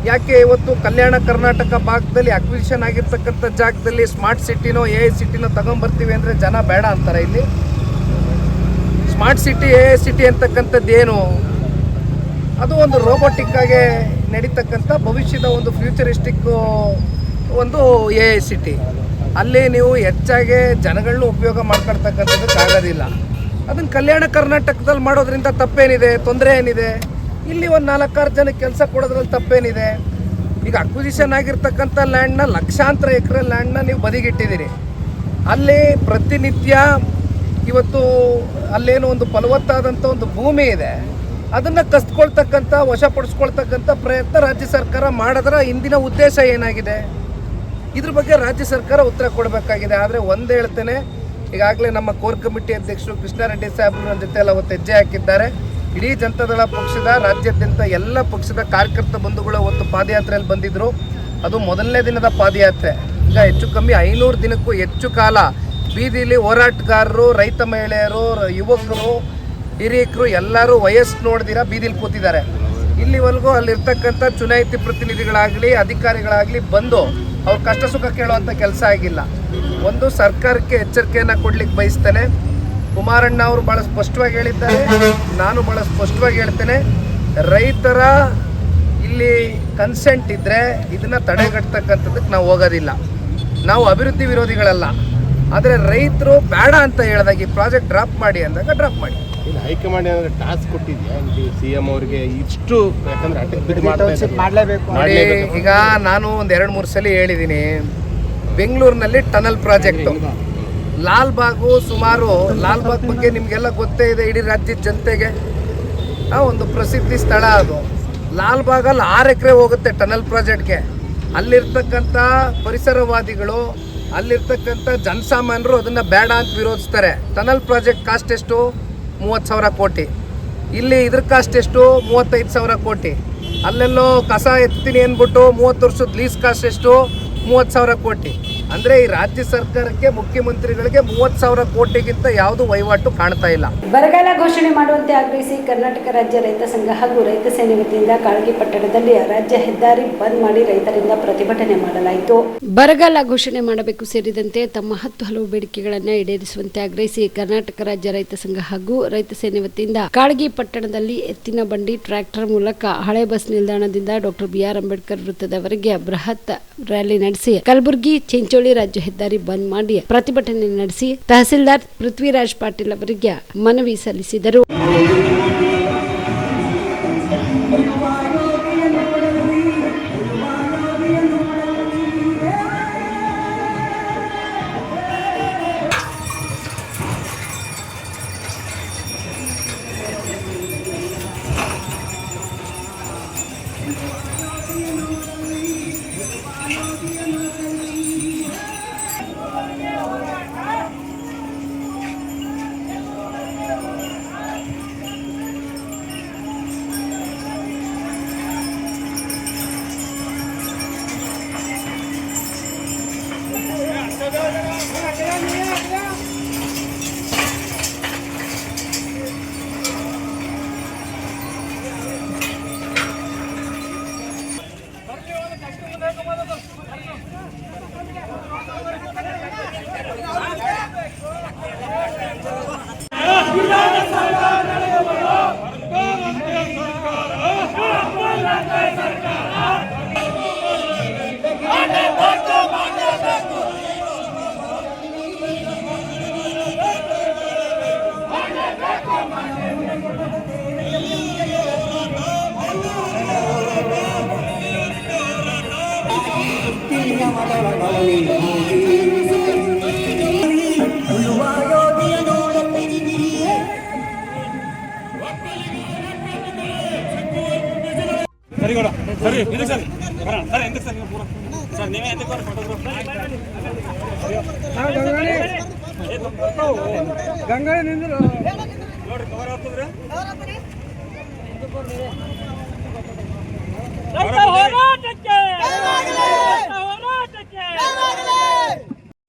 ಯಾಕೆ ಇವತ್ತು ಕಲ್ಯಾಣ ಕರ್ನಾಟಕ ಭಾಗದಲ್ಲಿ ಅಕ್ವಿಸಿಷನ್ ಆಗಿರ್ತಕ್ಕಂಥ ಜಾಗದಲ್ಲಿ ಸ್ಮಾರ್ಟ್ ಸಿಟಿನೋ AI ತಗೊಂಬರ್ತೀವಿ ಅಂದರೆ ಜನ ಬೇಡ ಅಂತಾರೆ. ಇಲ್ಲಿ ಸ್ಮಾರ್ಟ್ ಸಿಟಿ AI ಅಂತಕ್ಕಂಥದ್ದು ಏನು? ಅದು ಒಂದು ರೋಬೋಟಿಕ್ ಆಗಿ ನಡೀತಕ್ಕಂಥ ಭವಿಷ್ಯದ ಒಂದು ಫ್ಯೂಚರಿಸ್ಟಿಕ್ ಒಂದು AI ಅಲ್ಲಿ ನೀವು ಹೆಚ್ಚಾಗಿ ಜನಗಳನ್ನ ಉಪಯೋಗ ಮಾಡ್ಕೊಳ್ತಕ್ಕಂಥದ್ದಕ್ಕಾಗೋದಿಲ್ಲ. ಅದನ್ನು ಕಲ್ಯಾಣ ಕರ್ನಾಟಕದಲ್ಲಿ ಮಾಡೋದ್ರಿಂದ ತಪ್ಪೇನಿದೆ? ತೊಂದರೆ ಏನಿದೆ? ಇಲ್ಲಿ ಒಂದು 4-6 ಜನಕ್ಕೆ ಕೆಲಸ ಕೊಡೋದ್ರಲ್ಲಿ ತಪ್ಪೇನಿದೆ? ಈಗ ಅಕ್ವಿಸಿಷನ್ ಆಗಿರ್ತಕ್ಕಂಥ ಲ್ಯಾಂಡ್ನ ಲಕ್ಷಾಂತರ ಎಕರೆ ಲ್ಯಾಂಡ್ನ ನೀವು ಬದಿಗಿಟ್ಟಿದ್ದೀರಿ. ಅಲ್ಲಿ ಪ್ರತಿನಿತ್ಯ ಇವತ್ತು ಅಲ್ಲೇನು ಒಂದು ಫಲವತ್ತಾದಂಥ ಒಂದು ಭೂಮಿ ಇದೆ, ಅದನ್ನು ಕಸ್ಕೊಳ್ತಕ್ಕಂಥ, ವಶಪಡಿಸ್ಕೊಳ್ತಕ್ಕಂಥ ಪ್ರಯತ್ನ ರಾಜ್ಯ ಸರ್ಕಾರ ಮಾಡಿದ್ರೆ ಹಿಂದಿನ ಉದ್ದೇಶ ಏನಾಗಿದೆ? ಇದ್ರ ಬಗ್ಗೆ ರಾಜ್ಯ ಸರ್ಕಾರ ಉತ್ತರ ಕೊಡಬೇಕಾಗಿದೆ. ಆದರೆ ಒಂದು ಹೇಳ್ತೇನೆ, ಈಗಾಗಲೇ ನಮ್ಮ ಕೋರ್ ಕಮಿಟಿ ಅಧ್ಯಕ್ಷರು ಕೃಷ್ಣಾರೆಡ್ಡಿ ಸಾಹೇಬರು ನನ್ನ ಜೊತೆ ಎಲ್ಲ ಅವತ್ತು ಹೆಜ್ಜೆ ಹಾಕಿದ್ದಾರೆ. ಇಡೀ ಜನತಾದಳ ಪಕ್ಷದ ರಾಜ್ಯಾದ್ಯಂತ ಎಲ್ಲ ಪಕ್ಷದ ಕಾರ್ಯಕರ್ತ ಬಂಧುಗಳು ಅವತ್ತು ಪಾದಯಾತ್ರೆಯಲ್ಲಿ ಬಂದಿದ್ದರು. ಅದು ಮೊದಲನೇ ದಿನದ ಪಾದಯಾತ್ರೆ. ಈಗ ಹೆಚ್ಚು ಕಮ್ಮಿ 500 ದಿನಕ್ಕೂ ಹೆಚ್ಚು ಕಾಲ ಬೀದಿಲಿ ಹೋರಾಟಗಾರರು, ರೈತ ಮಹಿಳೆಯರು, ಯುವಕರು, ಹಿರಿಯಕರು ಎಲ್ಲರೂ ವಯಸ್ಸು ನೋಡ್ದಿರ ಬೀದಿಲಿ ಕೂತಿದ್ದಾರೆ. ಇಲ್ಲಿವರೆಗೂ ಅಲ್ಲಿರ್ತಕ್ಕಂಥ ಚುನಾಯಿತ ಪ್ರತಿನಿಧಿಗಳಾಗಲಿ ಅಧಿಕಾರಿಗಳಾಗಲಿ ಬಂದು ಅವ್ರ ಕಷ್ಟ ಸುಖ ಕೇಳುವಂಥ ಕೆಲಸ ಆಗಿಲ್ಲ. ಒಂದು ಸರ್ಕಾರಕ್ಕೆ ಎಚ್ಚರಿಕೆಯನ್ನು ಕೊಡ್ಲಿಕ್ಕೆ ಬಯಸ್ತೇನೆ. ಕುಮಾರಣ್ಣ ಅವರು ಭಾಳ ಸ್ಪಷ್ಟವಾಗಿ ಹೇಳಿದ್ದಾರೆ, ನಾನು ಭಾಳ ಸ್ಪಷ್ಟವಾಗಿ ಹೇಳ್ತೇನೆ, ರೈತರ ಇಲ್ಲಿ ಕನ್ಸೆಂಟ್ ಇದ್ದರೆ ಇದನ್ನು ತಡೆಗಟ್ಟತಕ್ಕಂಥದ್ದಕ್ಕೆ ನಾವು ಹೋಗೋದಿಲ್ಲ. ನಾವು ಅಭಿವೃದ್ಧಿ ವಿರೋಧಿಗಳಲ್ಲ. ಆದರೆ ರೈತರು ಬೇಡ ಅಂತ ಹೇಳಿದಾಗ ಈ ಪ್ರಾಜೆಕ್ಟ್ ಡ್ರಾಪ್ ಮಾಡಿ ಅಂದಾಗ ಡ್ರಾಪ್ ಮಾಡಿ. ಇಲ್ಲಿ ಹೈಕಮಾಂಡ್ ಏನಾದರೂ ಟಾಸ್ಕ್ ಕೊಟ್ಟಿದ್ಯಾ CM ಅವರಿಗೆ ಇಷ್ಟು? ಯಾಕಂದ್ರೆ ಮಾಡಲೇಬೇಕು. ಈಗ ನಾನು ಒಂದು 2-3 ಸಲ ಹೇಳಿದ್ದೀನಿ, ಬೆಂಗಳೂರಿನಲ್ಲಿ ಟನಲ್ ಪ್ರಾಜೆಕ್ಟು ಲಾಲ್ಬಾಗು, ಸುಮಾರು ಲಾಲ್ಬಾಗ್ ಬಗ್ಗೆ ನಿಮಗೆಲ್ಲ ಗೊತ್ತೇ ಇದೆ, ಇಡೀ ರಾಜ್ಯದ ಜನತೆಗೆ ಒಂದು ಪ್ರಸಿದ್ಧಿ ಸ್ಥಳ ಅದು. ಲಾಲ್ಬಾಗಲ್ಲಿ 6 ಎಕರೆ ಹೋಗುತ್ತೆ ಟನಲ್ ಪ್ರಾಜೆಕ್ಟ್ಗೆ. ಅಲ್ಲಿರ್ತಕ್ಕಂಥ ಪರಿಸರವಾದಿಗಳು, ಅಲ್ಲಿರ್ತಕ್ಕಂಥ ಜನಸಾಮಾನ್ಯರು ಅದನ್ನು ಬೇಡ ಅಂತ ವಿರೋಧಿಸ್ತಾರೆ. ಟನಲ್ ಪ್ರಾಜೆಕ್ಟ್ ಕಾಸ್ಟ್ ಎಷ್ಟು? 30,000 ಕೋಟಿ. ಇಲ್ಲಿ ಇದ್ರ ಕಾಸ್ಟ್ ಎಷ್ಟು? 35,000 ಕೋಟಿ. ಅಲ್ಲೆಲ್ಲೋ ಕಸ ಎತ್ತೀನಿ ಅಂದ್ಬಿಟ್ಟು 30 ವರ್ಷದ ಲೀಸ್ ಕಾಸ್ಟ್ ಎಷ್ಟು? 30,000 ಕೋಟಿ. ಅಂದರೆ ಈ ರಾಜ್ಯ ಸರ್ಕಾರಕ್ಕೆ, ಮುಖ್ಯಮಂತ್ರಿಗಳಿಗೆ 30,000 ಕೋಟಿಗಿಂತ ಯಾವುದು ವಹಿವಾಟು ಕಾಣ್ತಾ ಇಲ್ಲ. ಬರಗಾಲ ಘೋಷಣೆ ಮಾಡುವಂತೆ ಆಗ್ರಹಿಸಿ ಕರ್ನಾಟಕ ರಾಜ್ಯ ರೈತ ಸಂಘ ಹಾಗೂ ರೈತ ಸೇನೆ ವತಿಯಿಂದ ಕಾಳಗಿ ಪಟ್ಟಣದಲ್ಲಿ ರಾಜ್ಯ ಹೆದ್ದಾರಿ ಬಂದ್ ಮಾಡಿ ರೈತರಿಂದ ಪ್ರತಿಭಟನೆ ಮಾಡಲಾಯಿತು. ಬರಗಾಲ ಘೋಷಣೆ ಮಾಡಬೇಕು ಸೇರಿದಂತೆ ತಮ್ಮ 10 ಹಲವು ಬೇಡಿಕೆಗಳನ್ನು ಈಡೇರಿಸುವಂತೆ ಆಗ್ರಹಿಸಿ ಕರ್ನಾಟಕ ರಾಜ್ಯ ರೈತ ಸಂಘ ಹಾಗೂ ರೈತ ಸೇನೆ ವತಿಯಿಂದ ಕಾಳಗಿ ಪಟ್ಟಣದಲ್ಲಿ ಎತ್ತಿನ ಬಂಡಿ, ಟ್ರ್ಯಾಕ್ಟರ್ ಮೂಲಕ ಹಳೆ ಬಸ್ ನಿಲ್ದಾಣದಿಂದ ಡಾಕ್ಟರ್ BR ಅಂಬೇಡ್ಕರ್ ವೃತ್ತದವರೆಗೆ ಬೃಹತ್ ರ್ಯಾಲಿ ನಡೆಸಿ ಕಲಬುರಗಿ ಚಿಂಚೋಳಿ ರಾಜ್ಯ ಹೆದ್ದಾರಿ ಬಂದ್ ಮಾಡಿ ಪ್ರತಿಭಟನೆ ನಡೆಸಿ ತಹಸೀಲ್ದಾರ್ ಪೃಥ್ವಿರಾಜ್ ಪಾಟೀಲ್ ಅವರಿಗೆ ಮನವಿ ಸಲ್ಲಿಸಿದರು.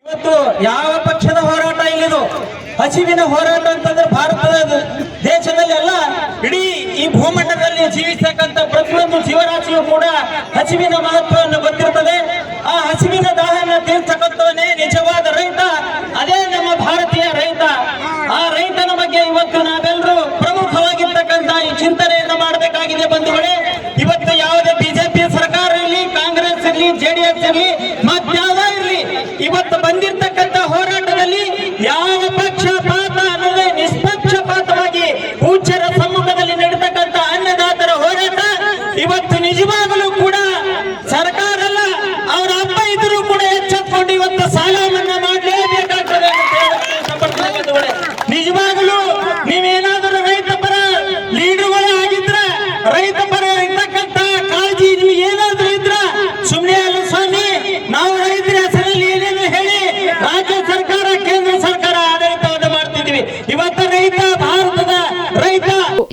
ಇವತ್ತು ಯಾವ ಪಕ್ಷದ ಹೋರಾಟ ಇಲ್ಲಿದು? ಹಸಿವಿನ ಹೋರಾಟ ಅಂತಂದ್ರೆ ಭಾರತದ ದೇಶದಲ್ಲಿ ಅಲ್ಲ, ಇಡೀ ಈ ಭೂಮಂಡಲದಲ್ಲಿ ಜೀವಿಸತಕ್ಕಂಥ ಪ್ರತಿಯೊಂದು ಜೀವರಾಶಿಯು ಕೂಡ ಹಸಿವಿನ ಮಹತ್ವವನ್ನು ಗೊತ್ತಿರುತ್ತದೆ. ಆ ಹಸಿವಿನ ದಾಹನ ತೀರ್ಸತಕ್ಕಂಥವನೇ ನಿಜವಾದ ರೈತ. ಅದೇ ನಮ್ಮ ಭಾರತೀಯ ರೈತ. ಆ ರೈತನ ಬಗ್ಗೆ ಇವತ್ತು ನಾವೆಲ್ಲರೂ ಪ್ರಮುಖವಾಗಿರ್ತಕ್ಕಂಥ ಈ ಚಿಂತನೆಯನ್ನು ಮಾಡಬೇಕಾಗಿದೆ ಬಂಧುಗಳೇ. ಇವತ್ತು ಯಾವುದೇ ಬಿಜೆಪಿ ಸರ್ಕಾರ ಇರಲಿ, ಕಾಂಗ್ರೆಸ್ ಇರಲಿ, JDS ಇರಲಿ, ಮತ್ಯಾವ ಇರಲಿ, ಇವತ್ತು ಬಂದಿರತಕ್ಕಂಥ ಹೋರಾಟದಲ್ಲಿ ಯಾವ ಪಕ್ಷಪಾತ ಅನ್ನೋದೇ ನಿಷ್ಪಕ್ಷಪಾತವಾಗಿ ಪೂಜ್ಯರ ಸಮ್ಮುಖದಲ್ಲಿ ನಡೆತಕ್ಕಂಥ ಅನ್ನದಾತರ ಹೋರಾಟ ಇವತ್ತು ನಿಜವಾಗಲೂ ಕೂಡ ಸರ್ಕಾರ ಅಲ್ಲ, ಅವರ ಅಪ್ಪ ಇದ್ರೂ ಕೂಡ ಎಚ್ಚೆತ್ತುಕೊಂಡು ಇವತ್ತು ಸಾಲ ಮನ್ನಾ ಮಾಡಲೇಬೇಕಾಗ್ತದೆ ಅಂತ ಹೇಳಕ್ಕೆ ನಿಜವಾಗಲೂ ನೀವೇನಾದರೂ ರೈತ ಪರ ಲೀಡರ್ಗಳೇ ಆಗಿದ್ರೆ, ರೈತ ಪರ ಇರ್ತಕ್ಕಂಥ ಕಾಳಜಿ ನಿಮ್ಗೆ ಏನಾದ್ರೂ ಇದ್ರ ಸುಮ್ಮನೆ ಅಲ್ಲ ಸ್ವಾಮಿ. ನಾವು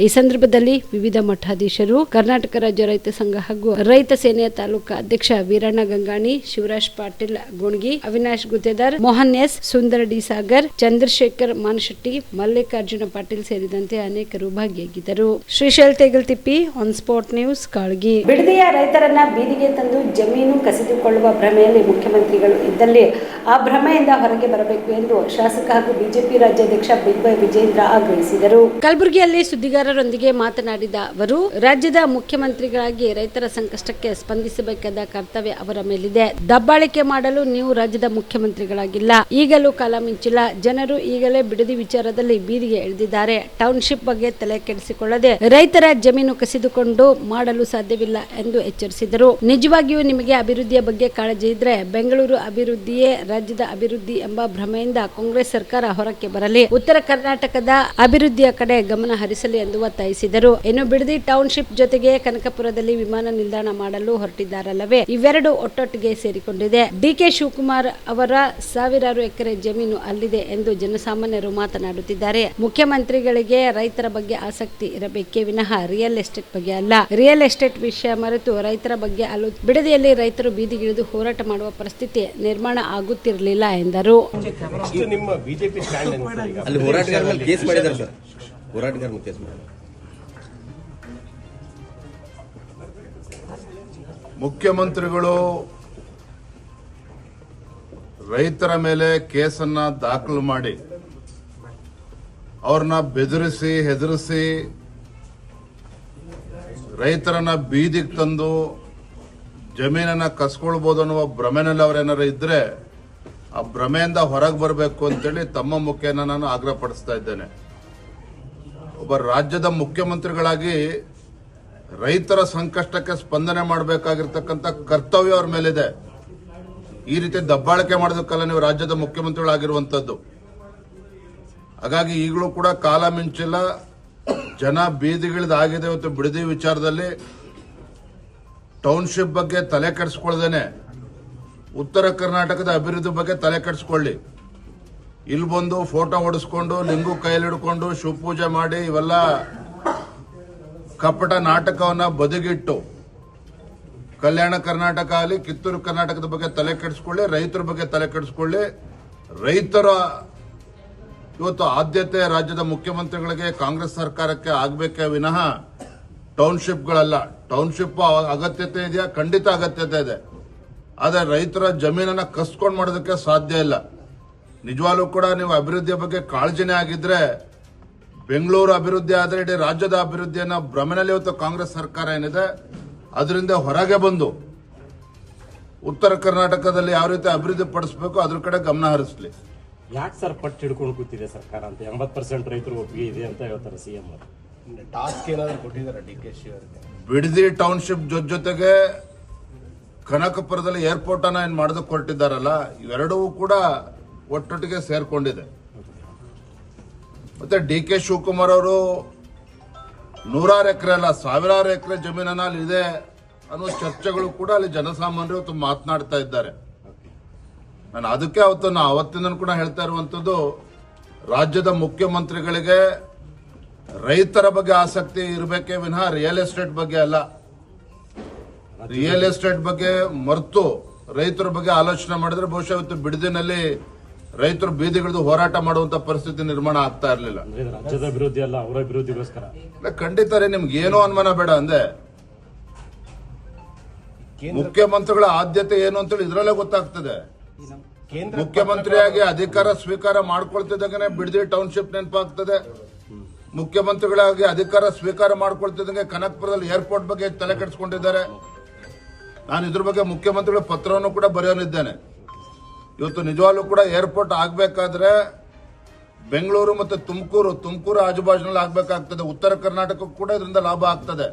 ಈ ಸಂದರ್ಭದಲ್ಲಿ ವಿವಿಧ ಮಠಾಧೀಶರು, ಕರ್ನಾಟಕ ರಾಜ್ಯ ರೈತ ಸಂಘ ಹಾಗೂ ರೈತ ಸೇನೆಯ ತಾಲೂಕಾ ಅಧ್ಯಕ್ಷ ವೀರಣ್ಣ ಗಂಗಾಣಿ, ಶಿವರಾಜ್ ಪಾಟೀಲ್ ಗೋಣಗಿ, ಅವಿನಾಶ್ ಗುತ್ತೇದಾರ್, ಮೋಹನ್ ಎಸ್, ಸುಂದರ್ ಡಿ ಸಾಗರ್, ಚಂದ್ರಶೇಖರ್ ಮಾನಶೆಟ್ಟಿ, ಮಲ್ಲಿಕಾರ್ಜುನ ಪಾಟೀಲ್ ಸೇರಿದಂತೆ ಅನೇಕರು ಭಾಗಿಯಾಗಿದ್ದರು. Shrishail Tegaltippi, on spot news, Kalagi. ಬಿಡದಿಯ ರೈತರನ್ನ ಬೀದಿಗೆ ತಂದು ಜಮೀನು ಕಸಿದುಕೊಳ್ಳುವ ಭ್ರಮೆಯಲ್ಲಿ ಮುಖ್ಯಮಂತ್ರಿಗಳು ಇದ್ದಲ್ಲಿ ಆ ಭ್ರಮೆಯಿಂದ ಹೊರಗೆ ಬರಬೇಕು ಎಂದು ಶಾಸಕ ಹಾಗೂ ಬಿಜೆಪಿ ರಾಜ್ಯಾಧ್ಯಕ್ಷ ಬಿಗ್ಬೈ ವಿಜೇಂದ್ರ ಆಗ್ರಹಿಸಿದರು. ಕಲಬುರಗಿಯಲ್ಲಿ ಸುದ್ದಿಗಾರರೊಂದಿಗೆ ಮಾತನಾಡಿದ ಅವರು, ರಾಜ್ಯದ ಮುಖ್ಯಮಂತ್ರಿಗಳಾಗಿ ರೈತರ ಸಂಕಷ್ಟಕ್ಕೆ ಸ್ಪಂದಿಸಬೇಕಾದ ಕರ್ತವ್ಯ ಅವರ ಮೇಲಿದೆ. ದಬ್ಬಾಳಿಕೆ ಮಾಡಲು ನೀವು ರಾಜ್ಯದ ಮುಖ್ಯಮಂತ್ರಿಗಳಾಗಿಲ್ಲ. ಈಗಲೂ ಕಾಲ ಮಿಂಚಿಲ್ಲ. ಜನರು ಈಗಲೇ ಬಿಡದಿ ವಿಚಾರದಲ್ಲಿ ಬೀದಿಗೆ ಇಳಿದಿದ್ದಾರೆ. ಟೌನ್ಶಿಪ್ ಬಗ್ಗೆ ತಲೆ ಕೆಡಿಸಿಕೊಳ್ಳದೆ ರೈತರ ಜಮೀನು ಕಸಿದುಕೊಂಡು ಮಾಡಲು ಸಾಧ್ಯವಿಲ್ಲ ಎಂದು ಎಚ್ಚರಿಸಿದರು. ನಿಜವಾಗಿಯೂ ನಿಮಗೆ ಅಭಿವೃದ್ಧಿಯ ಬಗ್ಗೆ ಕಾಳಜಿ ಇದ್ರೆ ಬೆಂಗಳೂರು ಅಭಿವೃದ್ಧಿಯೇ ರಾಜ್ಯದ ಅಭಿವೃದ್ಧಿ ಎಂಬ ಭ್ರಮೆಯಿಂದ ಕಾಂಗ್ರೆಸ್ ಸರ್ಕಾರ ಹೊರಕ್ಕೆ ಬರಲಿ. ಉತ್ತರ ಕರ್ನಾಟಕದ ಅಭಿವೃದ್ಧಿಯ ಕಡೆ ಗಮನ ಹರಿಸಲಿ ಎಂದು ಒತ್ತಾಯಿಸಿದರು. ಇನ್ನು ಬಿಡದಿ ಟೌನ್ಶಿಪ್ ಜೊತೆಗೆ ಕನಕಪುರದಲ್ಲಿ ವಿಮಾನ ನಿಲ್ದಾಣ ಮಾಡಲು ಹೊರಟಿದ್ದಾರಲ್ಲವೇ, ಇವೆರಡು ಒಟ್ಟೊಟ್ಟಿಗೆ ಸೇರಿಕೊಂಡಿದೆ. ಡಿಕೆ ಶಿವಕುಮಾರ್ ಅವರ ಸಾವಿರಾರು ಎಕರೆ ಜಮೀನು ಅಲ್ಲಿದೆ ಎಂದು ಜನಸಾಮಾನ್ಯರು ಮಾತನಾಡುತ್ತಿದ್ದಾರೆ. ಮುಖ್ಯಮಂತ್ರಿಗಳಿಗೆ ರೈತರ ಬಗ್ಗೆ ಆಸಕ್ತಿ ಇರಬೇಕೇ ವಿನಃ ರಿಯಲ್ ಎಸ್ಟೇಟ್ ಬಗ್ಗೆ ಅಲ್ಲ. ರಿಯಲ್ ಎಸ್ಟೇಟ್ ವಿಷಯ ಮರೆತು ರೈತರ ಬಗ್ಗೆ ಬಿಡದಿಯಲ್ಲಿ ರೈತರು ಬೀದಿಗಿಳಿದು ಹೋರಾಟ ಮಾಡುವ ಪರಿಸ್ಥಿತಿ ನಿರ್ಮಾಣ ಆಗುತ್ತಿರಲಿಲ್ಲ ಎಂದರು. ನಿಮ್ಮ ಬಿಜೆಪಿ ಅಲ್ಲಿ ಹೋರಾಟಗಾರ ಮೇಲೆ ಕೇಸ್ ಮಾಡಿದ್ದಾರೆ ಸರ್. ಹೋರಾಟಗಾರ ಮೇಲೆ ಕೇಸ್ ಮಾಡಿದ್ದಾರೆ. ಮುಖ್ಯಮಂತ್ರಿಗಳು ರೈತರ ಮೇಲೆ ಕೇಸನ್ನ ದಾಖಲು ಮಾಡಿ ಅವ್ರನ್ನ ಬೆದರಿಸಿ ಹೆದರಿಸಿ ರೈತರನ್ನ ಬೀದಿಗೆ ತಂದು ಜಮೀನನ್ನ ಕಸ್ಕೊಳ್ಬಹುದು ಅನ್ನುವ ಭ್ರಮೆನಲ್ಲಿ ಅವರೇನಾರು ಇದ್ರೆ ಆ ಭ್ರಮೆಯಿಂದ ಹೊರಗೆ ಬರಬೇಕು ಅಂತೇಳಿ ತಮ್ಮ ಮುಖೇನ ನಾನು ಆಗ್ರಹ ಪಡಿಸ್ತಾ ಇದ್ದೇನೆ. ಒಬ್ಬ ರಾಜ್ಯದ ಮುಖ್ಯಮಂತ್ರಿಗಳಾಗಿ ರೈತರ ಸಂಕಷ್ಟಕ್ಕೆ ಸ್ಪಂದನೆ ಮಾಡಬೇಕಾಗಿರ್ತಕ್ಕಂಥ ಕರ್ತವ್ಯ ಅವ್ರ ಮೇಲಿದೆ. ಈ ರೀತಿ ದಬ್ಬಾಳಿಕೆ ಮಾಡೋದಕ್ಕಲ್ಲ ನೀವು ರಾಜ್ಯದ ಮುಖ್ಯಮಂತ್ರಿಗಳಾಗಿರುವಂತದ್ದು. ಹಾಗಾಗಿ ಈಗಲೂ ಕೂಡ ಕಾಲ ಮಿಂಚಿಲ್ಲ. ಜನ ಬೀದಿಗಿಳಿದಾಗಿದೆ. ಇವತ್ತು ಬಿಡದಿ ವಿಚಾರದಲ್ಲಿ ಟೌನ್ಶಿಪ್ ಬಗ್ಗೆ ತಲೆ ಕೆಡಿಸ್ಕೊಳ್ದೇನೆ ಉತ್ತರ ಕರ್ನಾಟಕದ ಅಭಿವೃದ್ಧಿ ಬಗ್ಗೆ ತಲೆ ಕೆಡಿಸ್ಕೊಳ್ಳಿ. ಇಲ್ಲಿ ಬಂದು ಫೋಟೋ ಹೊಡಿಸ್ಕೊಂಡು ಲಿಂಗು ಕೈಯಲ್ಲಿ ಹಿಡ್ಕೊಂಡು ಶಿವಪೂಜೆ ಮಾಡಿ ಇವೆಲ್ಲ ಕಪಟ ನಾಟಕವನ್ನ ಬದಿಗಿಟ್ಟು ಕಲ್ಯಾಣ ಕರ್ನಾಟಕ ಆಗಲಿ ಕಿತ್ತೂರು ಕರ್ನಾಟಕದ ಬಗ್ಗೆ ತಲೆ ಕೆಡಿಸ್ಕೊಳ್ಳಿ, ರೈತರ ಬಗ್ಗೆ ತಲೆ ಕೆಡಿಸ್ಕೊಳ್ಳಿ. ರೈತರ ಇವತ್ತು ಆದ್ಯತೆ ರಾಜ್ಯದ ಮುಖ್ಯಮಂತ್ರಿಗಳಿಗೆ ಕಾಂಗ್ರೆಸ್ ಸರ್ಕಾರಕ್ಕೆ ಆಗಬೇಕೇ ವಿನಃ ಟೌನ್ಶಿಪ್ಗಳಲ್ಲ. ಟೌನ್ಶಿಪ್ ಅಗತ್ಯತೆ ಇದೆಯಾ? ಖಂಡಿತ ಅಗತ್ಯತೆ ಇದೆ. ಆದರೆ ರೈತರ ಜಮೀನನ್ನ ಕಸ್ಕೊಂಡು ಮಾಡೋದಕ್ಕೆ ಸಾಧ್ಯ ಇಲ್ಲ. ನಿಜವಾಗ್ಲೂ ಕೂಡ ನೀವು ಅಭಿವೃದ್ಧಿಯ ಬಗ್ಗೆ ಕಾಳಜಿನೇ ಆಗಿದ್ರೆ ಬೆಂಗಳೂರು ಅಭಿವೃದ್ಧಿ ಆದರೆ ಇಡೀ ರಾಜ್ಯದ ಅಭಿವೃದ್ಧಿಯನ್ನ ಭ್ರಮೆನಲ್ಲಿ ಇವತ್ತು ಕಾಂಗ್ರೆಸ್ ಸರ್ಕಾರ ಏನಿದೆ ಅದರಿಂದ ಹೊರಗೆ ಬಂದು ಉತ್ತರ ಕರ್ನಾಟಕದಲ್ಲಿ ಯಾವ ರೀತಿ ಅಭಿವೃದ್ಧಿ ಪಡಿಸಬೇಕು ಅದ್ರ ಕಡೆ ಗಮನ ಹರಿಸಲಿ. ಯಾಕೆ ಸರ್ ಪಟ್ಟು ಹಿಡ್ಕೊಂಡು ಕೂತಿದೆ ಸರ್ಕಾರ ಅಂತ? 80% ರೈತರು ಒಪ್ಪಿಗೆ ಇದೆ ಅಂತ ಹೇಳ್ತಾರೆ ಸಿಎಂ ಅವರು. ಟಾಸ್ಕ್ ಏನಾದ್ರು ಕೊಟ್ಟಿದ್ದಾರೆ ಡಿಕೆಶಿ ಅವರಿಗೆ? ಬಿಡದಿ ಟೌನ್ಶಿಪ್ ಜೊತೆಗೆ ಕನಕಪುರದಲ್ಲಿ ಏರ್ಪೋರ್ಟ್ ಅನ್ನ ಏನ್ ಮಾಡೋದಕ್ಕೆ ಹೊರಟಿದ್ದಾರಲ್ಲ, ಇವೆರಡೂ ಕೂಡ ಒಟ್ಟೊಟ್ಟಿಗೆ ಸೇರ್ಕೊಂಡಿದೆ. ಮತ್ತೆ ಡಿಕೆ ಶಿವಕುಮಾರ್ ಅವರು 100 ಎಕರೆ ಅಲ್ಲ 1000 ಎಕರೆ ಜಮೀನನ್ನ ಅಲ್ಲಿ ಇದೆ ಅನ್ನೋ ಚರ್ಚೆಗಳು ಕೂಡ ಅಲ್ಲಿ ಜನಸಾಮಾನ್ಯರು ಇವತ್ತು ಮಾತನಾಡ್ತಾ ಇದ್ದಾರೆ. ನಾನು ಅದಕ್ಕೆ ಅವತ್ತಿಂದ ಕೂಡ ಹೇಳ್ತಾ ಇರುವಂತದ್ದು, ರಾಜ್ಯದ ಮುಖ್ಯಮಂತ್ರಿಗಳಿಗೆ ರೈತರ ಬಗ್ಗೆ ಆಸಕ್ತಿ ಇರಬೇಕೇ ವಿನಃ ರಿಯಲ್ ಎಸ್ಟೇಟ್ ಬಗ್ಗೆ ಅಲ್ಲ. ರಿಯಲ್ ಎಸ್ಟೇಟ್ ಬಗ್ಗೆ ಮರೆತು ರೈತರ ಬಗ್ಗೆ ಆಲೋಚನೆ ಮಾಡಿದ್ರೆ ಬಹುಶಃ ಇವತ್ತು ಬಿಡದಿನಲ್ಲಿ ರೈತರು ಬೀದಿಗಿಳಿದು ಹೋರಾಟ ಮಾಡುವಂತ ಪರಿಸ್ಥಿತಿ ನಿರ್ಮಾಣ ಆಗ್ತಾ ಇರಲಿಲ್ಲ. ರಾಜ್ಯದ ಅಭಿವೃದ್ಧಿ ಅಲ್ಲ, ಅವರ ಅಭಿವೃದ್ಧಿಗೋಸ್ಕರ. ಖಂಡಿತ ನಿಮ್ಗೆ ಏನೋ ಅನುಮಾನ ಬೇಡ ಅಂದೆ. ಮುಖ್ಯಮಂತ್ರಿಗಳ ಆದ್ಯತೆ ಏನು ಅಂತೇಳಿ ಇದ್ರಲ್ಲೇ ಗೊತ್ತಾಗ್ತದೆ. ಮುಖ್ಯಮಂತ್ರಿಯಾಗಿ ಅಧಿಕಾರ ಸ್ವೀಕಾರ ಮಾಡ್ಕೊಳ್ತಿದ್ದಾಗನೆ ಬಿಡದಿ ಟೌನ್ಶಿಪ್ ನೆನಪಾಗ್ತದೆ. ಮುಖ್ಯಮಂತ್ರಿಗಳಾಗಿ ಅಧಿಕಾರ ಸ್ವೀಕಾರ ಮಾಡ್ಕೊಳ್ತಿದ್ದಂಗೆ ಕನಕಪುರದಲ್ಲಿ ಏರ್ಪೋರ್ಟ್ ಬಗ್ಗೆ ತಲೆ ಕೆಡಿಸ್ಕೊಂಡಿದ್ದಾರೆ. ನಾನು ಇದ್ರ ಬಗ್ಗೆ ಮುಖ್ಯಮಂತ್ರಿಗಳ ಪತ್ರವನ್ನು ಕೂಡ ಬರೆಯೋನಿದ್ದೇನೆ. ಇವತ್ತು ನಿಜವಾಗ್ಲೂ ಕೂಡ ಏರ್ಪೋರ್ಟ್ ಆಗಬೇಕಾದ್ರೆ ಬೆಂಗಳೂರು ಮತ್ತು ತುಮಕೂರು ಆಜುಬಾಜಿನಲ್ಲಿ ಆಗಬೇಕಾಗ್ತದೆ. ಉತ್ತರ ಕರ್ನಾಟಕಕ್ಕೂ ಕೂಡ ಇದರಿಂದ ಲಾಭ ಆಗ್ತದೆ.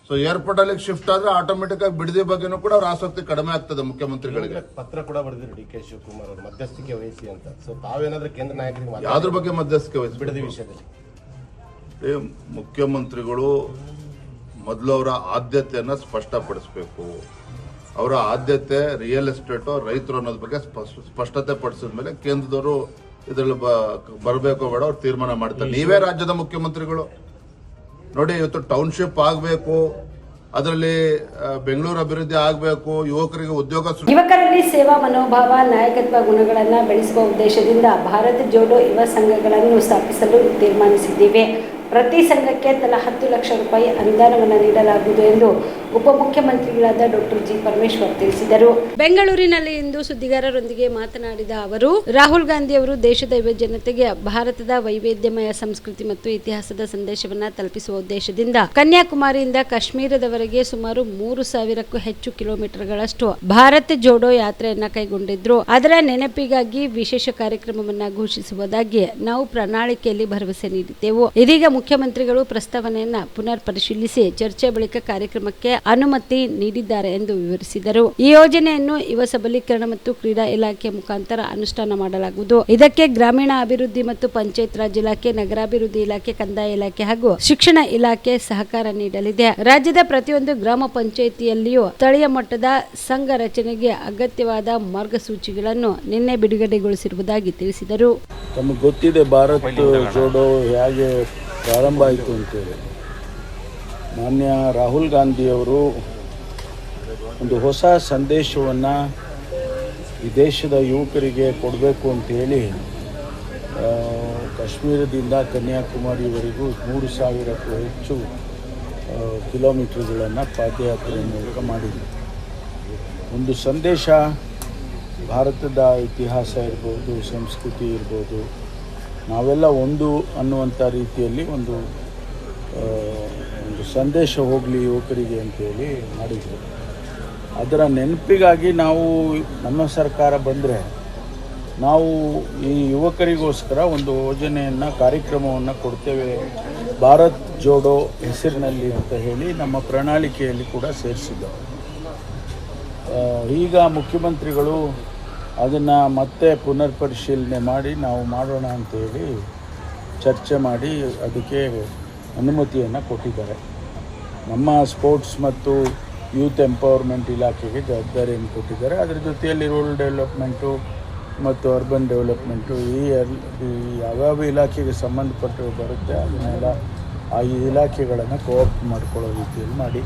ಸೊ ಏರ್ಪೋರ್ಟ್ ಅಲ್ಲಿ ಶಿಫ್ಟ್ ಆದ್ರೆ ಆಟೋಮೆಟಿಕ್ ಆಗಿ ಬಿಡದಿ ಬಗ್ಗೆನೂ ಕೂಡ ಅವ್ರ ಆಸಕ್ತಿ ಕಡಿಮೆ ಆಗ್ತದೆ ಮುಖ್ಯಮಂತ್ರಿಗಳಿಗೆ. ಪತ್ರ ಕೂಡ ಬರೆದಿದ್ರು ಡಿಕೆ ಶಿವಕುಮಾರ್ ಅವರು ಮಧ್ಯಸ್ಥಿಕೆ ವಹಿಸಿ ಅಂತ. ಸೊ ತಾವೇನಾದ್ರೂ ಕೇಂದ್ರ ನಾಯಕರಿಗೆ ಯಾವ್ದ್ರ ಬಗ್ಗೆ ಮಧ್ಯಸ್ಥಿಕೆ ವಹಿಸಿ? ಬಿಡದಿ ವಿಷಯದಲ್ಲಿ ಮುಖ್ಯಮಂತ್ರಿಗಳು ಮೊದಲು ಅವರ ಆದ್ಯತೆಯನ್ನ ಸ್ಪಷ್ಟಪಡಿಸಬೇಕು. ಅವರ ಆದ್ಯತೆ ರಿಯಲ್ ಎಸ್ಟೇಟ್ ರೈತರು ಅನ್ನೋದ್ರ ಬಗ್ಗೆ ಸ್ಪಷ್ಟತೆ ಪಡಿಸಿದ ಮೇಲೆ ಕೇಂದ್ರದವರು ಇದರಲ್ಲಿ ಬರಬೇಕು ಬೇಡ ಅವ್ರು ತೀರ್ಮಾನ ಮಾಡ್ತಾರೆ. ನೀವೇ ರಾಜ್ಯದ ಮುಖ್ಯಮಂತ್ರಿಗಳು. ನೋಡಿ, ಇವತ್ತು ಟೌನ್ಶಿಪ್ ಆಗಬೇಕು, ಅದರಲ್ಲಿ ಬೆಂಗಳೂರು ಅಭಿವೃದ್ಧಿ ಆಗಬೇಕು, ಯುವಕರಿಗೆ ಉದ್ಯೋಗ ಯುವಕರಲ್ಲಿ ಸೇವಾ ಮನೋಭಾವ, ನಾಯಕತ್ವ ಗುಣಗಳನ್ನು ಬೆಳೆಸುವ ಉದ್ದೇಶದಿಂದ ಭಾರತ್ ಜೋಡೋ ಯುವ ಸಂಘಗಳನ್ನು ಸ್ಥಾಪಿಸಲು ತೀರ್ಮಾನಿಸಿದ್ದೇವೆ. ಪ್ರತಿ ಸಂಘಕ್ಕೆ ತಲಾ 10 ಲಕ್ಷ ರೂಪಾಯಿ ಅನುದಾನವನ್ನು ನೀಡಲಾಗುವುದು ಎಂದು ಉಪಮುಖ್ಯಮಂತ್ರಿಗಳಾದ ಡಾಕ್ಟರ್ ಜಿ. ಪರಮೇಶ್ವರ್ ತಿಳಿಸಿದರು. ಬೆಂಗಳೂರಿನಲ್ಲಿ ಇಂದು ಸುದ್ದಿಗಾರರೊಂದಿಗೆ ಮಾತನಾಡಿದ ಅವರು, ರಾಹುಲ್ ಗಾಂಧಿ ಅವರು ದೇಶದ ಯುವ ಜನತೆಗೆ ಭಾರತದ ವೈವಿಧ್ಯಮಯ ಸಂಸ್ಕೃತಿ ಮತ್ತು ಇತಿಹಾಸದ ಸಂದೇಶವನ್ನು ತಲುಪಿಸುವ ಉದ್ದೇಶದಿಂದ ಕನ್ಯಾಕುಮಾರಿಯಿಂದ ಕಾಶ್ಮೀರದವರೆಗೆ ಸುಮಾರು 3,000ಕ್ಕೂ ಹೆಚ್ಚು ಕಿಲೋಮೀಟರ್ಗಳಷ್ಟು ಭಾರತ್ ಜೋಡೋ ಯಾತ್ರೆಯನ್ನ ಕೈಗೊಂಡಿದ್ರು. ಅದರ ನೆನಪಿಗಾಗಿ ವಿಶೇಷ ಕಾರ್ಯಕ್ರಮವನ್ನ ಘೋಷಿಸುವುದಾಗಿ ನಾವು ಪ್ರಣಾಳಿಕೆಯಲ್ಲಿ ಭರವಸೆ ನೀಡಿದ್ದೆವು. ಇದೀಗ ಮುಖ್ಯಮಂತ್ರಿಗಳು ಪ್ರಸ್ತಾವನೆಯನ್ನ ಪುನರ್ ಪರಿಶೀಲಿಸಿ ಚರ್ಚೆ ಬಳಿಕ ಕಾರ್ಯಕ್ರಮಕ್ಕೆ ಅನುಮತಿ ನೀಡಿದ್ದಾರೆ ಎಂದು ವಿವರಿಸಿದರು. ಈ ಯೋಜನೆಯನ್ನು ಯುವ ಸಬಲೀಕರಣ ಮತ್ತು ಕ್ರೀಡಾ ಇಲಾಖೆ ಮುಖಾಂತರ ಅನುಷ್ಠಾನ ಮಾಡಲಾಗುವುದು. ಇದಕ್ಕೆ ಗ್ರಾಮೀಣ ಅಭಿವೃದ್ಧಿ ಮತ್ತು ಪಂಚಾಯತ್ ರಾಜ್ ಇಲಾಖೆ, ನಗರಾಭಿವೃದ್ಧಿ ಇಲಾಖೆ, ಕಂದಾಯ ಇಲಾಖೆ ಹಾಗೂ ಶಿಕ್ಷಣ ಇಲಾಖೆ ಸಹಕಾರ ನೀಡಲಿದೆ. ರಾಜ್ಯದ ಪ್ರತಿಯೊಂದು ಗ್ರಾಮ ಪಂಚಾಯಿತಿಯಲ್ಲಿಯೂ ಸ್ಥಳೀಯ ಮಟ್ಟದ ಸಂಘ ರಚನೆಗೆ ಅಗತ್ಯವಾದ ಮಾರ್ಗಸೂಚಿಗಳನ್ನು ನಿನ್ನೆ ಬಿಡುಗಡೆಗೊಳಿಸಿರುವುದಾಗಿ ತಿಳಿಸಿದರು. ತಮಗೆ ಗೊತ್ತಿದೆ ಭಾರತ್ ಜೋಡೋ ಹೇಗೆ ಪ್ರಾರಂಭ ಆಯಿತು ಅಂತೇಳಿ. ಮಾನ್ಯ ರಾಹುಲ್ ಗಾಂಧಿಯವರು ಒಂದು ಹೊಸ ಸಂದೇಶವನ್ನು ಈ ದೇಶದ ಯುವಕರಿಗೆ ಕೊಡಬೇಕು ಅಂತೇಳಿ ಕಾಶ್ಮೀರದಿಂದ ಕನ್ಯಾಕುಮಾರಿವರೆಗೂ 3,000ಕ್ಕೂ ಹೆಚ್ಚು ಕಿಲೋಮೀಟರ್ಗಳನ್ನು ಪಾದಯಾತ್ರೆ ಮೂಲಕ ಮಾಡಿದರು. ಒಂದು ಸಂದೇಶ, ಭಾರತದ ಇತಿಹಾಸ ಇರ್ಬೋದು, ಸಂಸ್ಕೃತಿ ಇರ್ಬೋದು, ನಾವೆಲ್ಲ ಒಂದು ಅನ್ನುವಂಥ ರೀತಿಯಲ್ಲಿ ಒಂದು ಸಂದೇಶ ಹೋಗಲಿ ಯುವಕರಿಗೆ ಅಂತೇಳಿ ಮಾಡಿದರು. ಅದರ ನೆನಪಿಗಾಗಿ ನಾವು, ನಮ್ಮ ಸರ್ಕಾರ ಬಂದರೆ ನಾವು ಈ ಯುವಕರಿಗೋಸ್ಕರ ಒಂದು ಯೋಜನೆಯನ್ನು, ಕಾರ್ಯಕ್ರಮವನ್ನು ಕೊಡ್ತೇವೆ, ಭಾರತ್ ಜೋಡೋ ಹೆಸರಿನಲ್ಲಿ ಅಂತ ಹೇಳಿ ನಮ್ಮ ಪ್ರಣಾಳಿಕೆಯಲ್ಲಿ ಕೂಡ ಸೇರಿಸಿದ್ದೆವು. ಈಗ ಮುಖ್ಯಮಂತ್ರಿಗಳು ಅದನ್ನು ಮತ್ತೆ ಪುನರ್ ಪರಿಶೀಲನೆ ಮಾಡಿ ನಾವು ಮಾಡೋಣ ಅಂತೇಳಿ ಚರ್ಚೆ ಮಾಡಿ ಅದಕ್ಕೆ ಅನುಮತಿಯನ್ನು ಕೊಟ್ಟಿದ್ದಾರೆ. ನಮ್ಮ ಸ್ಪೋರ್ಟ್ಸ್ ಮತ್ತು ಯೂತ್ ಎಂಪವರ್ಮೆಂಟ್ ಇಲಾಖೆಗೆ ಜವಾಬ್ದಾರಿಯನ್ನು ಕೊಟ್ಟಿದ್ದಾರೆ. ಅದರ ಜೊತೆಯಲ್ಲಿ ರೂರಲ್ ಡೆವಲಪ್ಮೆಂಟು ಮತ್ತು ಅರ್ಬನ್ ಡೆವಲಪ್ಮೆಂಟು ಈ ಯಾವ್ಯಾವ ಇಲಾಖೆಗೆ ಸಂಬಂಧಪಟ್ಟು ಬರುತ್ತೆ ಅದನ್ನೆಲ್ಲ ಆ ಇಲಾಖೆಗಳನ್ನು ಕೋಆಪ್ಟ್ ಮಾಡಿಕೊಳ್ಳೋ ರೀತಿಯಲ್ಲಿ ಮಾಡಿ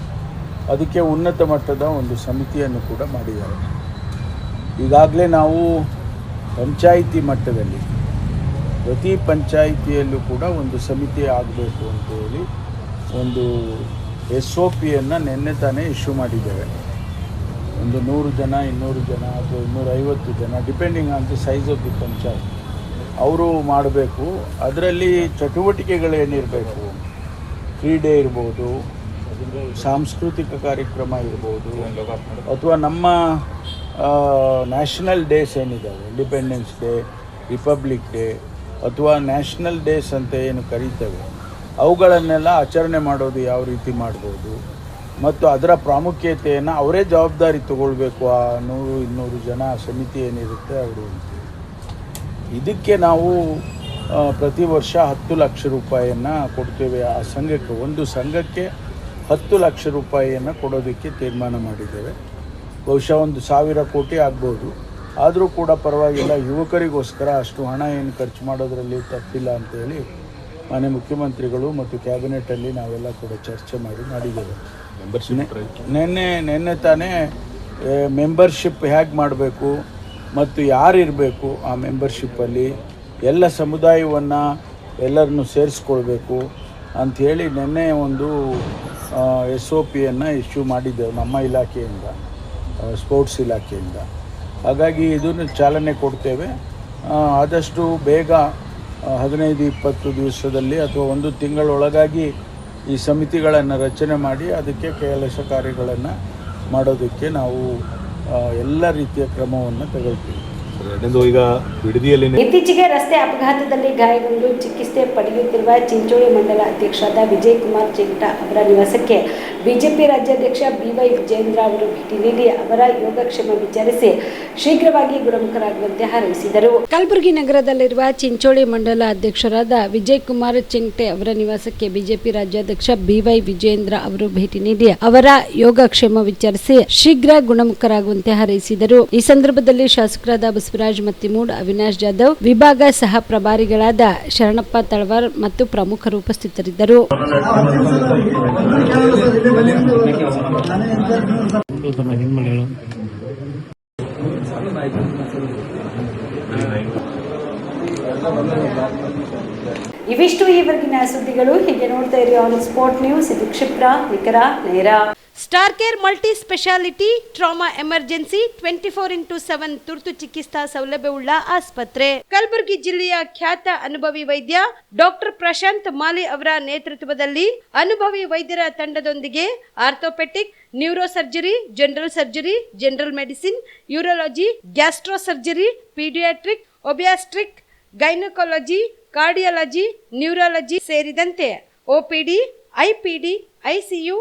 ಅದಕ್ಕೆ ಉನ್ನತ ಮಟ್ಟದ ಒಂದು ಸಮಿತಿಯನ್ನು ಕೂಡ ಮಾಡಿದ್ದಾರೆ. ಈಗಾಗಲೇ ನಾವು ಪಂಚಾಯಿತಿ ಮಟ್ಟದಲ್ಲಿ ಪ್ರತಿ ಪಂಚಾಯಿತಿಯಲ್ಲೂ ಕೂಡ ಒಂದು ಸಮಿತಿ ಆಗಬೇಕು ಅಂತೇಳಿ ಒಂದು SOPಯನ್ನು ನಿನ್ನೆ ತಾನೇ ಇಶ್ಯೂ ಮಾಡಿದ್ದೇವೆ. ಒಂದು 100 ಜನ, 200 ಜನ ಅಥವಾ 250 ಜನ, depending on the size of the panchayat ಅವರು ಮಾಡಬೇಕು. ಅದರಲ್ಲಿ ಚಟುವಟಿಕೆಗಳೇನಿರಬೇಕು, ಕ್ರೀಡೆ ಇರ್ಬೋದು, ಸಾಂಸ್ಕೃತಿಕ ಕಾರ್ಯಕ್ರಮ ಇರ್ಬೋದು, ಅಥವಾ ನಮ್ಮ ನ್ಯಾಷನಲ್ ಡೇಸ್ ಏನಿದ್ದಾವೆ, ಇಂಡಿಪೆಂಡೆನ್ಸ್ ಡೇ, ರಿಪಬ್ಲಿಕ್ ಡೇ ಅಥವಾ ನ್ಯಾಷನಲ್ ಡೇಸ್ ಅಂತ ಏನು ಕರೀತೇವೆ, ಅವುಗಳನ್ನೆಲ್ಲ ಆಚರಣೆ ಮಾಡೋದು ಯಾವ ರೀತಿ ಮಾಡ್ಬೋದು ಮತ್ತು ಅದರ ಪ್ರಾಮುಖ್ಯತೆಯನ್ನು ಅವರೇ ಜವಾಬ್ದಾರಿ ತಗೊಳ್ಬೇಕು. ಆ 100-200 ಜನ ಸಮಿತಿ ಏನಿರುತ್ತೆ ಅವರು. ಇದಕ್ಕೆ ನಾವು ಪ್ರತಿ ವರ್ಷ 10 ಲಕ್ಷ ರೂಪಾಯಿಯನ್ನು ಕೊಡ್ತೇವೆ ಆ ಸಂಘಕ್ಕೆ. ಒಂದು ಸಂಘಕ್ಕೆ 10 ಲಕ್ಷ ರೂಪಾಯಿಯನ್ನು ಕೊಡೋದಕ್ಕೆ ತೀರ್ಮಾನ ಮಾಡಿದ್ದೇವೆ. ಬಹುಶಃ 1,000 ಕೋಟಿ ಆಗ್ಬೋದು, ಆದರೂ ಕೂಡ ಪರವಾಗಿಲ್ಲ. ಯುವಕರಿಗೋಸ್ಕರ ಅಷ್ಟು ಹಣ ಏನು ಖರ್ಚು ಮಾಡೋದರಲ್ಲಿ ತಪ್ಪಿಲ್ಲ ಅಂತೇಳಿ ಮಾನ್ಯ ಮುಖ್ಯಮಂತ್ರಿಗಳು ಮತ್ತು ಕ್ಯಾಬಿನೆಟಲ್ಲಿ ನಾವೆಲ್ಲ ಕೂಡ ಚರ್ಚೆ ಮಾಡಿದ್ದೇವೆ. ನಿನ್ನೆ ತಾನೇ ಮೆಂಬರ್ಶಿಪ್ ಹೇಗೆ ಮಾಡಬೇಕು ಮತ್ತು ಯಾರಿರಬೇಕು ಆ ಮೆಂಬರ್ಶಿಪ್ಪಲ್ಲಿ, ಎಲ್ಲ ಸಮುದಾಯವನ್ನು ಎಲ್ಲರನ್ನು ಸೇರಿಸ್ಕೊಳ್ಬೇಕು ಅಂಥೇಳಿ ನಿನ್ನೆ ಒಂದು SOPಯನ್ನು ಇಶ್ಯೂ ಮಾಡಿದ್ದೆವು ನಮ್ಮ ಇಲಾಖೆಯಿಂದ, ಸ್ಪೋರ್ಟ್ಸ್ ಇಲಾಖೆಯಿಂದ. ಹಾಗಾಗಿ ಇದನ್ನು ಚಾಲನೆ ಕೊಡ್ತೇವೆ. ಆದಷ್ಟು ಬೇಗ 15-20 ದಿವಸದಲ್ಲಿ ಅಥವಾ 1 ತಿಂಗಳೊಳಗಾಗಿ ಈ ಸಮಿತಿಗಳನ್ನು ರಚನೆ ಮಾಡಿ ಅದಕ್ಕೆ ಕೆಲಸ ಕಾರ್ಯಗಳನ್ನು ಮಾಡೋದಕ್ಕೆ ನಾವು ಎಲ್ಲ ರೀತಿಯ ಕ್ರಮವನ್ನು ತಗೊಳ್ತೀವಿ. ಈಗ ಬಿಡದಿಯಲ್ಲಿ ಇತ್ತೀಚೆಗೆ ರಸ್ತೆ ಅಪಘಾತದಲ್ಲಿ ಗಾಯಗೊಂಡು ಚಿಕಿತ್ಸೆ ಪಡೆಯುತ್ತಿರುವ ಚಿಂಚೋಳಿ ಮಂಡಲ ಅಧ್ಯಕ್ಷರಾದ ವಿಜಯ್ ಕುಮಾರ್ ಚಿಂಟ ಅವರ ನಿವಾಸಕ್ಕೆ ಬಿಜೆಪಿ ರಾಜ್ಯಾಧ್ಯಕ್ಷ ಬಿವೈ ವಿಜಯೇಂದ್ರ ಅವರು ಭೇಟಿ ನೀಡಿ ಅವರ ಯೋಗಕ್ಷೇಮ ವಿಚಾರಿಸಿ ಶೀಘ್ರವಾಗಿ ಗುಣಮುಖರಾಗುವಂತೆ ಹಾರೈಸಿದರು. ಕಲಬುರಗಿ ನಗರದಲ್ಲಿರುವ ಚಿಂಚೋಳಿ ಮಂಡಲ ಅಧ್ಯಕ್ಷರಾದ ವಿಜಯ್ ಕುಮಾರ್ ಚೆಂಗಟೆ ಅವರ ನಿವಾಸಕ್ಕೆ ಬಿಜೆಪಿ ರಾಜ್ಯಾಧ್ಯಕ್ಷ ಬಿವೈ ವಿಜಯೇಂದ್ರ ಅವರು ಭೇಟಿ ನೀಡಿ ಅವರ ಯೋಗಕ್ಷೇಮ ವಿಚಾರಿಸಿ ಶೀಘ್ರ ಗುಣಮುಖರಾಗುವಂತೆ ಹಾರೈಸಿದರು. ಈ ಸಂದರ್ಭದಲ್ಲಿ ಶಾಸಕರಾದ ಬಸವರಾಜ್ ಮತ್ತಿಮೂಡ್, ಅವಿನಾಶ್ ಜಾಧವ್, ವಿಭಾಗ ಸಹ ಪ್ರಭಾರಿಗಳಾದ ಶರಣಪ್ಪ ತಳವಾರ್ ಮತ್ತು ಪ್ರಮುಖರು ಉಪಸ್ಥಿತರಿದ್ದರು. ಇವಿಷ್ಟು ಈವರೆಗಿನ ಸುದ್ದಿಗಳು. ಹೀಗೆ ನೋಡ್ತಾ ಇರಿ ಆನ್ ಸ್ಪಾಟ್ ನ್ಯೂಸ್. ಇದು ಕ್ಷಿಪ್ರ, ನಿಖರ, ನೇರ. Star care multi speciality trauma emergency 24x7 ತುರ್ತು ಚಿಕಿತ್ಸಾ ಸೌಲಭ್ಯವುಳ್ಳ ಆಸ್ಪತ್ರೆ. ಕಲಬುರಗಿ ಜಿಲ್ಲೆಯ ಖ್ಯಾತ ಅನುಭವಿ ವೈದ್ಯ ಡಾಕ್ಟರ್ ಪ್ರಶಾಂತ್ ಮಾಲಿ ಅವರ ನೇತೃತ್ವದಲ್ಲಿ ಅನುಭವಿ ವೈದ್ಯರ ತಂಡದೊಂದಿಗೆ orthopaedic, neuro surgery, general surgery, general medicine, urology, gastro surgery, paediatric, obstetric, gynaecology, cardiology, neurology ಸೇರಿದಂತೆ OPD, IPD, ICU,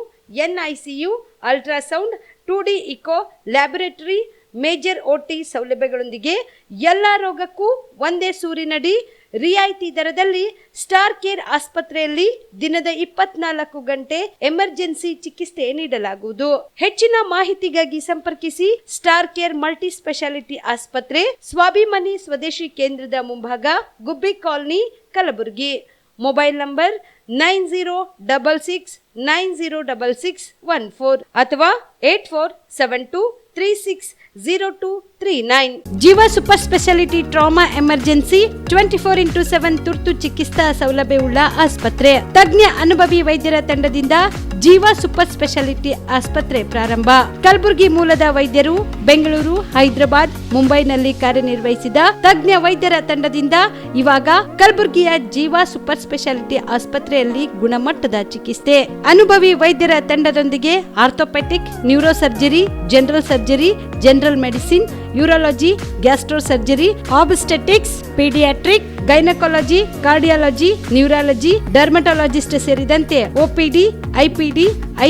NICU, ultrasound, 2D echo, laboratory, major OT ಸೌಲಭ್ಯಗಳೊಂದಿಗೆ ಎಲ್ಲ ರೋಗಕ್ಕೂ ಒಂದೇ ಸೂರಿನಡಿ ರಿಯಾಯಿತಿ ದರದಲ್ಲಿ ಸ್ಟಾರ್ ಕೇರ್ ಆಸ್ಪತ್ರೆಯಲ್ಲಿ ದಿನದ 24 ಗಂಟೆ ಎಮರ್ಜೆನ್ಸಿ ಚಿಕಿತ್ಸೆ ನೀಡಲಾಗುವುದು. ಹೆಚ್ಚಿನ ಮಾಹಿತಿಗಾಗಿ ಸಂಪರ್ಕಿಸಿ ಸ್ಟಾರ್ ಕೇರ್ ಮಲ್ಟಿ ಸ್ಪೆಷಾಲಿಟಿ ಆಸ್ಪತ್ರೆ, ಸ್ವಾಭಿಮಾನಿ ಸ್ವದೇಶಿ ಕೇಂದ್ರದ ಮುಂಭಾಗ, ಗುಬ್ಬಿ ಕಾಲನಿ, ಕಲಬುರಗಿ. ಮೊಬೈಲ್ ನಂಬರ್ 9066906614 ಅಥವಾ 8472360239. ಜೀವ super speciality trauma emergency 24x7 ತುರ್ತು ಚಿಕಿತ್ಸಾ ಸೌಲಭ್ಯವುಳ್ಳ ಆಸ್ಪತ್ರೆ. ತಜ್ಞ ಅನುಭವಿ ವೈದ್ಯರ ತಂಡದಿಂದ ಜೀವ ಸೂಪರ್ ಸ್ಪೆಷಾಲಿಟಿ ಆಸ್ಪತ್ರೆ ಪ್ರಾರಂಭ. ಕಲಬುರಗಿ ಮೂಲದ ವೈದ್ಯರು ಬೆಂಗಳೂರು, ಹೈದರಾಬಾದ್, ಮುಂಬೈನಲ್ಲಿ ಕಾರ್ಯನಿರ್ವಹಿಸಿದ ತಜ್ಞ ವೈದ್ಯರ ತಂಡದಿಂದ ಇವಾಗ ಕಲಬುರಗಿಯ ಜೀವ ಸೂಪರ್ ಸ್ಪೆಷಾಲಿಟಿ ಆಸ್ಪತ್ರೆಯಲ್ಲಿ ಗುಣಮಟ್ಟದ ಚಿಕಿತ್ಸೆ. ಅನುಭವಿ ವೈದ್ಯರ ತಂಡದೊಂದಿಗೆ orthopaedic, neuro surgery, general surgery, general medicine, urology, gastro surgery, obstetrics, paediatric, gynaecology, cardiology, neurology, dermatologist ಸೇರಿದಂತೆ OPD, IPD,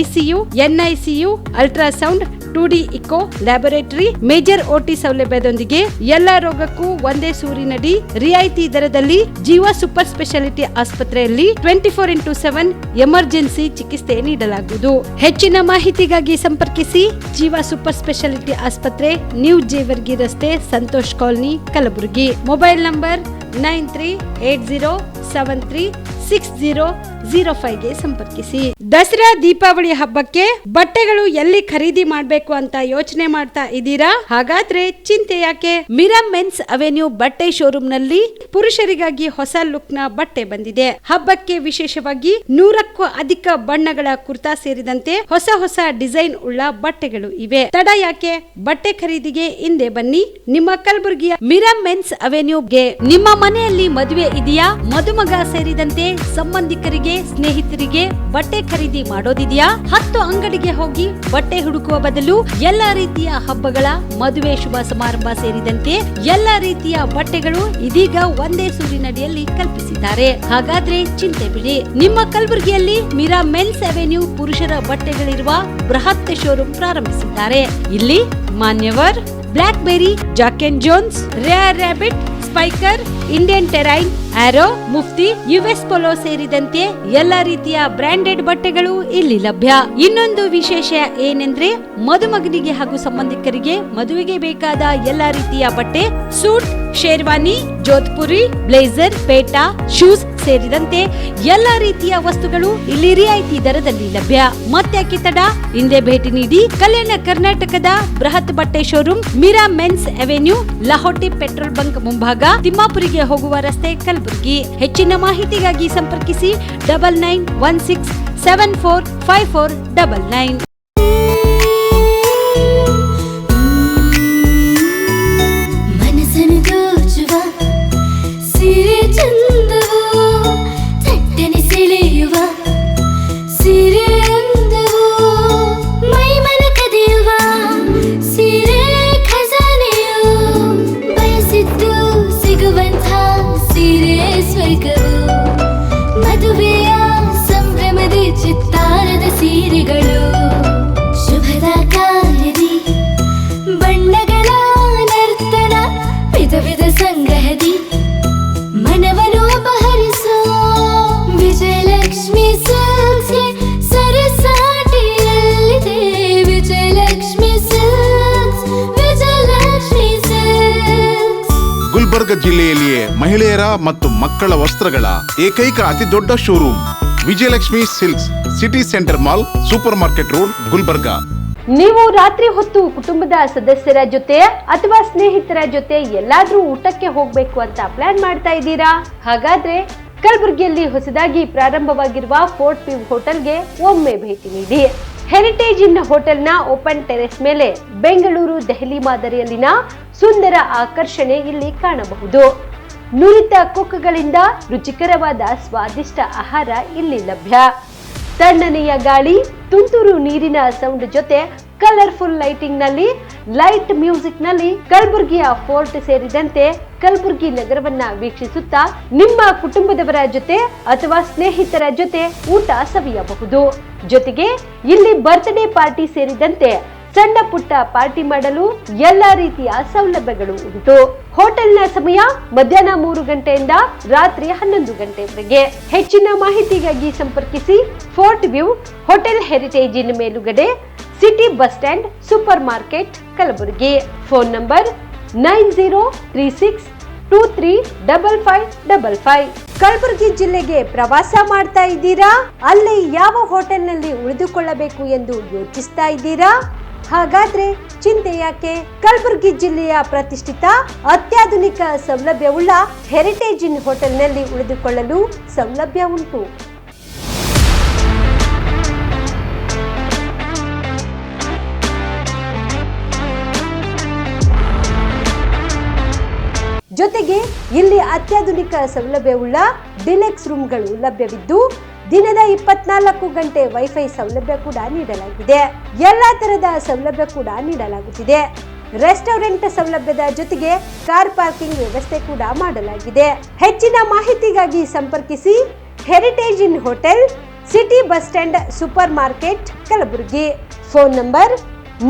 ICU, NICU, ultrasound, 2D echo, laboratory, major OT ಸೌಲಭ್ಯದೊಂದಿಗೆ ಎಲ್ಲ ರೋಗಕ್ಕೂ ಒಂದೇ ಸೂರಿನಡಿ ರಿಯಾಯಿತಿ ದರದಲ್ಲಿ ಜೀವ ಸೂಪರ್ ಸ್ಪೆಷಾಲಿಟಿ ಆಸ್ಪತ್ರೆಯಲ್ಲಿ 24x7 ಎಮರ್ಜೆನ್ಸಿ ಚಿಕಿತ್ಸೆ ನೀಡಲಾಗುವುದು. ಹೆಚ್ಚಿನ ಮಾಹಿತಿಗಾಗಿ ಸಂಪರ್ಕಿಸಿ ಜೀವ ಸೂಪರ್ ಸ್ಪೆಷಾಲಿಟಿ ಆಸ್ಪತ್ರೆ, ನ್ಯೂ ಜೇವರ್ಗಿ ರಸ್ತೆ, Santosh colony, Kalaburagi. Mobile number 9380736005ಗೆ ಸಂಪರ್ಕಿಸಿ. ದಸರಾ ದೀಪಾವಳಿ ಹಬ್ಬಕ್ಕೆ ಬಟ್ಟೆಗಳು ಎಲ್ಲಿ ಖರೀದಿ ಮಾಡಬೇಕು ಅಂತ ಯೋಚನೆ ಮಾಡ್ತಾ ಇದ್ದೀರಾ? ಹಾಗಾದ್ರೆ ಚಿಂತೆ ಯಾಕೆ? ಮಿರಾ ಮೆನ್ಸ್ ಅವೆನ್ಯೂ ಬಟ್ಟೆ ಶೋರೂಮ್ ನಲ್ಲಿ ಪುರುಷರಿಗಾಗಿ ಹೊಸ ಲುಕ್ ನ ಬಟ್ಟೆ ಬಂದಿದೆ. ಹಬ್ಬಕ್ಕೆ ವಿಶೇಷವಾಗಿ 100ಕ್ಕೂ ಅಧಿಕ ಬಣ್ಣಗಳ ಕುರ್ತಾ ಸೇರಿದಂತೆ ಹೊಸ ಹೊಸ ಡಿಸೈನ್ ಉಳ್ಳ ಬಟ್ಟೆಗಳು ಇವೆ. ತಡ ಯಾಕೆ? ಬಟ್ಟೆ ಖರೀದಿಗೆ ಹಿಂದೆ ಬನ್ನಿ ನಿಮ್ಮ ಕಲಬುರಗಿಯ ಮಿರಾ ಮೆನ್ಸ್ ಅವೆನ್ಯೂಗೆ. ನಿಮ್ಮ ಮನೆಯಲ್ಲಿ ಮದುವೆ ಇದೆಯಾ? ಮದುಮಗ ಸೇರಿದಂತೆ ಸಂಬಂಧಿಕರಿಗೆ, ಸ್ನೇಹಿತರಿಗೆ ಬಟ್ಟೆ ಖರೀದಿ ಮಾಡೋದಿದೆಯಾ? 10 ಅಂಗಡಿಗೆ ಹೋಗಿ ಬಟ್ಟೆ ಹುಡುಕುವ ಬದಲು ಎಲ್ಲಾ ರೀತಿಯ ಹಬ್ಬಗಳ, ಮದುವೆ, ಶುಭ ಸಮಾರಂಭ ಸೇರಿದಂತೆ ಎಲ್ಲಾ ರೀತಿಯ ಬಟ್ಟೆಗಳು ಇದೀಗ ಒಂದೇ ಸೂರಿನಡಿಯಲ್ಲಿ ಕಲ್ಪಿಸಿದ್ದಾರೆ. ಹಾಗಾದ್ರೆ ಚಿಂತೆ ಬಿಡಿ. ನಿಮ್ಮ ಕಲಬುರಗಿಯಲ್ಲಿ ಮಿರಾ ಮೆನ್ಸ್ ಅವೆನ್ಯೂ ಪುರುಷರ ಬಟ್ಟೆಗಳಿರುವ ಬೃಹತ್ ಶೋರೂಮ್ ಪ್ರಾರಂಭಿಸಿದ್ದಾರೆ. ಇಲ್ಲಿ Manyavar, Blackberrys, Jack and Jones, Rare Rabbit, Spykar, Indian Terrain, Arrow, Mufti, US Polo ಸೇರಿದಂತೆ ಎಲ್ಲಾ ರೀತಿಯ ಬ್ರಾಂಡೆಡ್ ಬಟ್ಟೆಗಳು ಇಲ್ಲಿ ಲಭ್ಯ. ಇನ್ನೊಂದು ವಿಶೇಷ ಏನೆಂದ್ರೆ ಮದುಮಗನಿಗೆ ಹಾಗೂ ಸಂಬಂಧಿಕರಿಗೆ ಮದುವೆಗೆ ಬೇಕಾದ ಎಲ್ಲಾ ರೀತಿಯ ಬಟ್ಟೆ, ಸೂಟ್, ಶೇರ್ವಾನಿ, ಜೋಧ್ಪುರಿ, ಬ್ಲೇಸರ್, ಪೇಟಾ, ಶೂಸ್ ಸೇರಿದಂತೆ ಎಲ್ಲಾ ರೀತಿಯ ವಸ್ತುಗಳು ಇಲ್ಲಿ ರಿಯಾಯಿತಿ ದರದಲ್ಲಿ ಲಭ್ಯ. ಮತ್ತ್ಯಾಕೆ ತಡ? ಹಿಂದೆ ಭೇಟಿ ನೀಡಿ ಕಲ್ಯಾಣ ಕರ್ನಾಟಕದ ಬೃಹತ್ ಬಟ್ಟೆ showroom Mira men's avenue, Lahoti petrol bunk ಮುಂಭಾಗ, ತಿಮ್ಮಾಪುರಿಗೆ ಹೋಗುವ ರಸ್ತೆ, ಕಲಬುರಗಿ. ಹೆಚ್ಚಿನ ಮಾಹಿತಿಗಾಗಿ ಸಂಪರ್ಕಿಸಿ 9916745499. ಮದುವೆಯ ಸಂಭ್ರಮದ ಚಿತ್ತಾರದ ಸೀರೆಗಳು ಜಿಲ್ಲೆಯಲ್ಲಿಯೇ ಮಹಿಳೆಯರ ಮತ್ತು ಮಕ್ಕಳ ವಸ್ತ್ರಗಳ ಏಕೈಕ ಅತಿ ದೊಡ್ಡ showroom Vijayalakshmi silks, city centre mall, super market road, Gulbarga. ನೀವು ರಾತ್ರಿ ಹೊತ್ತು ಕುಟುಂಬದ ಸದಸ್ಯರ ಜೊತೆ ಅಥವಾ ಸ್ನೇಹಿತರ ಜೊತೆ ಎಲ್ಲಾದ್ರೂ ಊಟಕ್ಕೆ ಹೋಗ್ಬೇಕು ಅಂತ ಪ್ಲಾನ್ ಮಾಡ್ತಾ ಇದ್ದೀರಾ? ಹಾಗಾದ್ರೆ ಕಲಬುರಗಿಯಲ್ಲಿ ಹೊಸದಾಗಿ ಪ್ರಾರಂಭವಾಗಿರುವ ಫೋರ್ಟ್ ವ್ಯೂ ಹೋಟೆಲ್ಗೆ ಒಮ್ಮೆ ಭೇಟಿ ನೀಡಿ. ಹೆರಿಟೇಜ್ ಇನ್ ಹೋಟೆಲ್ನ ಓಪನ್ ಟೆರೆಸ್ ಮೇಲೆ ಬೆಂಗಳೂರು, ದೆಹಲಿ ಮಾದರಿಯಲ್ಲಿನ ಸುಂದರ ಆಕರ್ಷಣೆ ಇಲ್ಲಿ ಕಾಣಬಹುದು. ನುರಿತ ಕುಕ್ಗಳಿಂದ ರುಚಿಕರವಾದ ಸ್ವಾದಿಷ್ಟ ಆಹಾರ ಇಲ್ಲಿ ಲಭ್ಯ. ತಣ್ಣನೆಯ ಗಾಳಿ, ತುಂತುರು ನೀರಿನ ಸೌಂಡ್ ಜೊತೆ ಕಲರ್ಫುಲ್ ಲೈಟಿಂಗ್ ನಲ್ಲಿ, ಲೈಟ್ ಮ್ಯೂಸಿಕ್ ನಲ್ಲಿ ಕಲಬುರಗಿಯ ಫೋರ್ಟ್ ಸೇರಿದಂತೆ ಕಲಬುರಗಿ ನಗರವನ್ನ ವೀಕ್ಷಿಸುತ್ತಾ ನಿಮ್ಮ ಕುಟುಂಬದವರ ಜೊತೆ ಅಥವಾ ಸ್ನೇಹಿತರ ಜೊತೆ ಊಟ ಸವಿಯಬಹುದು. ಜೊತೆಗೆ ಇಲ್ಲಿ ಬರ್ತ್ಡೇ ಪಾರ್ಟಿ ಸೇರಿದಂತೆ ಸಣ್ಣ ಪುಟ್ಟ ಪಾರ್ಟಿ ಮಾಡಲು ಎಲ್ಲಾ ರೀತಿಯ ಸೌಲಭ್ಯಗಳು ಉಂಟು. ಹೋಟೆಲ್ನ ಸಮಯ ಮಧ್ಯಾಹ್ನ 3 ಗಂಟೆಯಿಂದ ರಾತ್ರಿ 11 ಗಂಟೆವರೆಗೆ. ಹೆಚ್ಚಿನ ಮಾಹಿತಿಗಾಗಿ ಸಂಪರ್ಕಿಸಿ ಫೋರ್ಟ್ ವ್ಯೂ ಹೋಟೆಲ್, ಹೆರಿಟೇಜ್ ಇನ್ ಮೇಲುಗಡೆ, city bus stand, super market, Kalaburagi. Phone number 9036235555. Kalaburagi ಜಿಲ್ಲೆಗೆ ಪ್ರವಾಸ ಮಾಡ್ತಾ ಇದ್ದೀರಾ? ಅಲ್ಲಿ ಯಾವ ಹೋಟೆಲ್ನಲ್ಲಿ ಉಳಿದುಕೊಳ್ಳಬೇಕು ಎಂದು ಯೋಚಿಸ್ತಾ ಇದ್ದೀರಾ? ಹಾಗಾದ್ರೆ ಚಿಂತೆ ಯಾಕೆ? ಕಲಬುರಗಿ ಜಿಲ್ಲೆಯ ಪ್ರತಿಷ್ಠಿತ ಅತ್ಯಾಧುನಿಕ ಸೌಲಭ್ಯವುಳ್ಳ ಹೆರಿಟೇಜ್ ಇನ್ ಹೋಟೆಲ್ನಲ್ಲಿ ಉಳಿದುಕೊಳ್ಳಲು ಸೌಲಭ್ಯ ಉಂಟು. ಜೊತೆಗೆ ಇಲ್ಲಿ ಅತ್ಯಾಧುನಿಕ ಸೌಲಭ್ಯವುಳ್ಳ ಡಿಲೆಕ್ಸ್ ರೂಮ್ಗಳು ಲಭ್ಯವಿದ್ದು ದಿನದ 24 ಗಂಟೆ ವೈಫೈ ಸೌಲಭ್ಯ ಕೂಡ ನೀಡಲಾಗಿದೆ. ಎಲ್ಲಾ ತರದ ಸೌಲಭ್ಯ ಕೂಡ ನೀಡಲಾಗುತ್ತಿದೆ. ರೆಸ್ಟೋರೆಂಟ್ ಸೌಲಭ್ಯದ ಜೊತೆಗೆ ಕಾರ್ ಪಾರ್ಕಿಂಗ್ ವ್ಯವಸ್ಥೆ ಕೂಡ ಮಾಡಲಾಗಿದೆ. ಹೆಚ್ಚಿನ ಮಾಹಿತಿಗಾಗಿ ಸಂಪರ್ಕಿಸಿ heritage inn hotel, city bus stand, super market, Kalaburagi. Phone number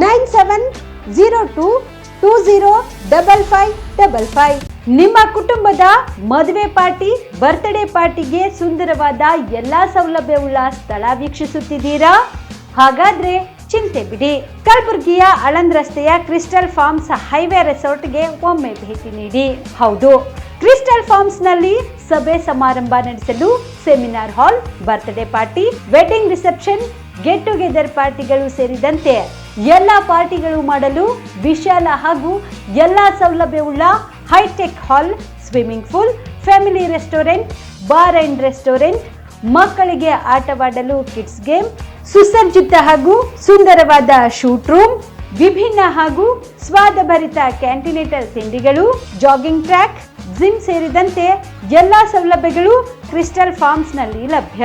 9702205555. ನಿಮ್ಮ ಕುಟುಂಬದ ಮದುವೆ ಪಾರ್ಟಿ, ಬರ್ತ್ಡೇ ಪಾರ್ಟಿಗೆ ಸುಂದರವಾದ ಎಲ್ಲಾ ಸೌಲಭ್ಯವುಳ್ಳ ಸ್ಥಳ ವೀಕ್ಷಿಸುತ್ತಿದ್ದೀರಾ? ಹಾಗಾದ್ರೆ ಚಿಂತೆ ಬಿಡಿ. ಕಲಬುರಗಿಯ ಆಳಂದ್ ರಸ್ತೆಯ ಕ್ರಿಸ್ಟಲ್ ಫಾರ್ಮ್ಸ್ ಹೈವೇ ರೆಸಾರ್ಟ್ಗೆ ಒಮ್ಮೆ ಭೇಟಿ ನೀಡಿ. ಹೌದು, ಕ್ರಿಸ್ಟಲ್ ಫಾರ್ಮ್ಸ್ ನಲ್ಲಿ ಸಭೆ ಸಮಾರಂಭ ನಡೆಸಲು seminar hall, birthday party, wedding reception, get together ಪಾರ್ಟಿಗಳು ಸೇರಿದಂತೆ ಎಲ್ಲ ಪಾರ್ಟಿಗಳು ಮಾಡಲು ವಿಶಾಲ ಹಾಗೂ ಎಲ್ಲ ಸೌಲಭ್ಯವುಳ್ಳ hi-tech hall, swimming pool, family restaurant, bar and restaurant, ಮಕ್ಕಳಿಗೆ ಆಟವಾಡಲು ಕಿಡ್ಸ್ ಗೇಮ್, ಸುಸಜ್ಜಿತ ಹಾಗೂ ಸುಂದರವಾದ ಶೂಟ್ ರೂಮ್, ವಿಭಿನ್ನ ಹಾಗೂ ಸ್ವಾದಭರಿತ ಕ್ಯಾಂಟಿನೇಟರ್ ತಿಂಡಿಗಳು, ಜಾಗಿಂಗ್ ಟ್ರ್ಯಾಕ್, ಜಿಮ್ ಸೇರಿದಂತೆ ಎಲ್ಲಾ ಸೌಲಭ್ಯಗಳು ಕ್ರಿಸ್ಟಲ್ ಫಾರ್ಮ್ಸ್ ನಲ್ಲಿ ಲಭ್ಯ.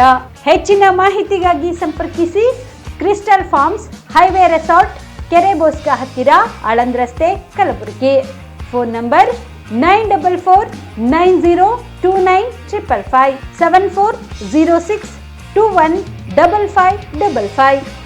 ಹೆಚ್ಚಿನ ಮಾಹಿತಿಗಾಗಿ ಸಂಪರ್ಕಿಸಿ ಕ್ರಿಸ್ಟಲ್ ಫಾರ್ಮ್ಸ್ ಹೈವೇ ರೆಸಾರ್ಟ್, ಕೆರೆ ಬೋಸ್ಕಾ ಹತ್ತಿರ, ಆಳಂದ್ ರಸ್ತೆ, ಕಲಬುರಗಿ. Phone number 9490295555 7406215555.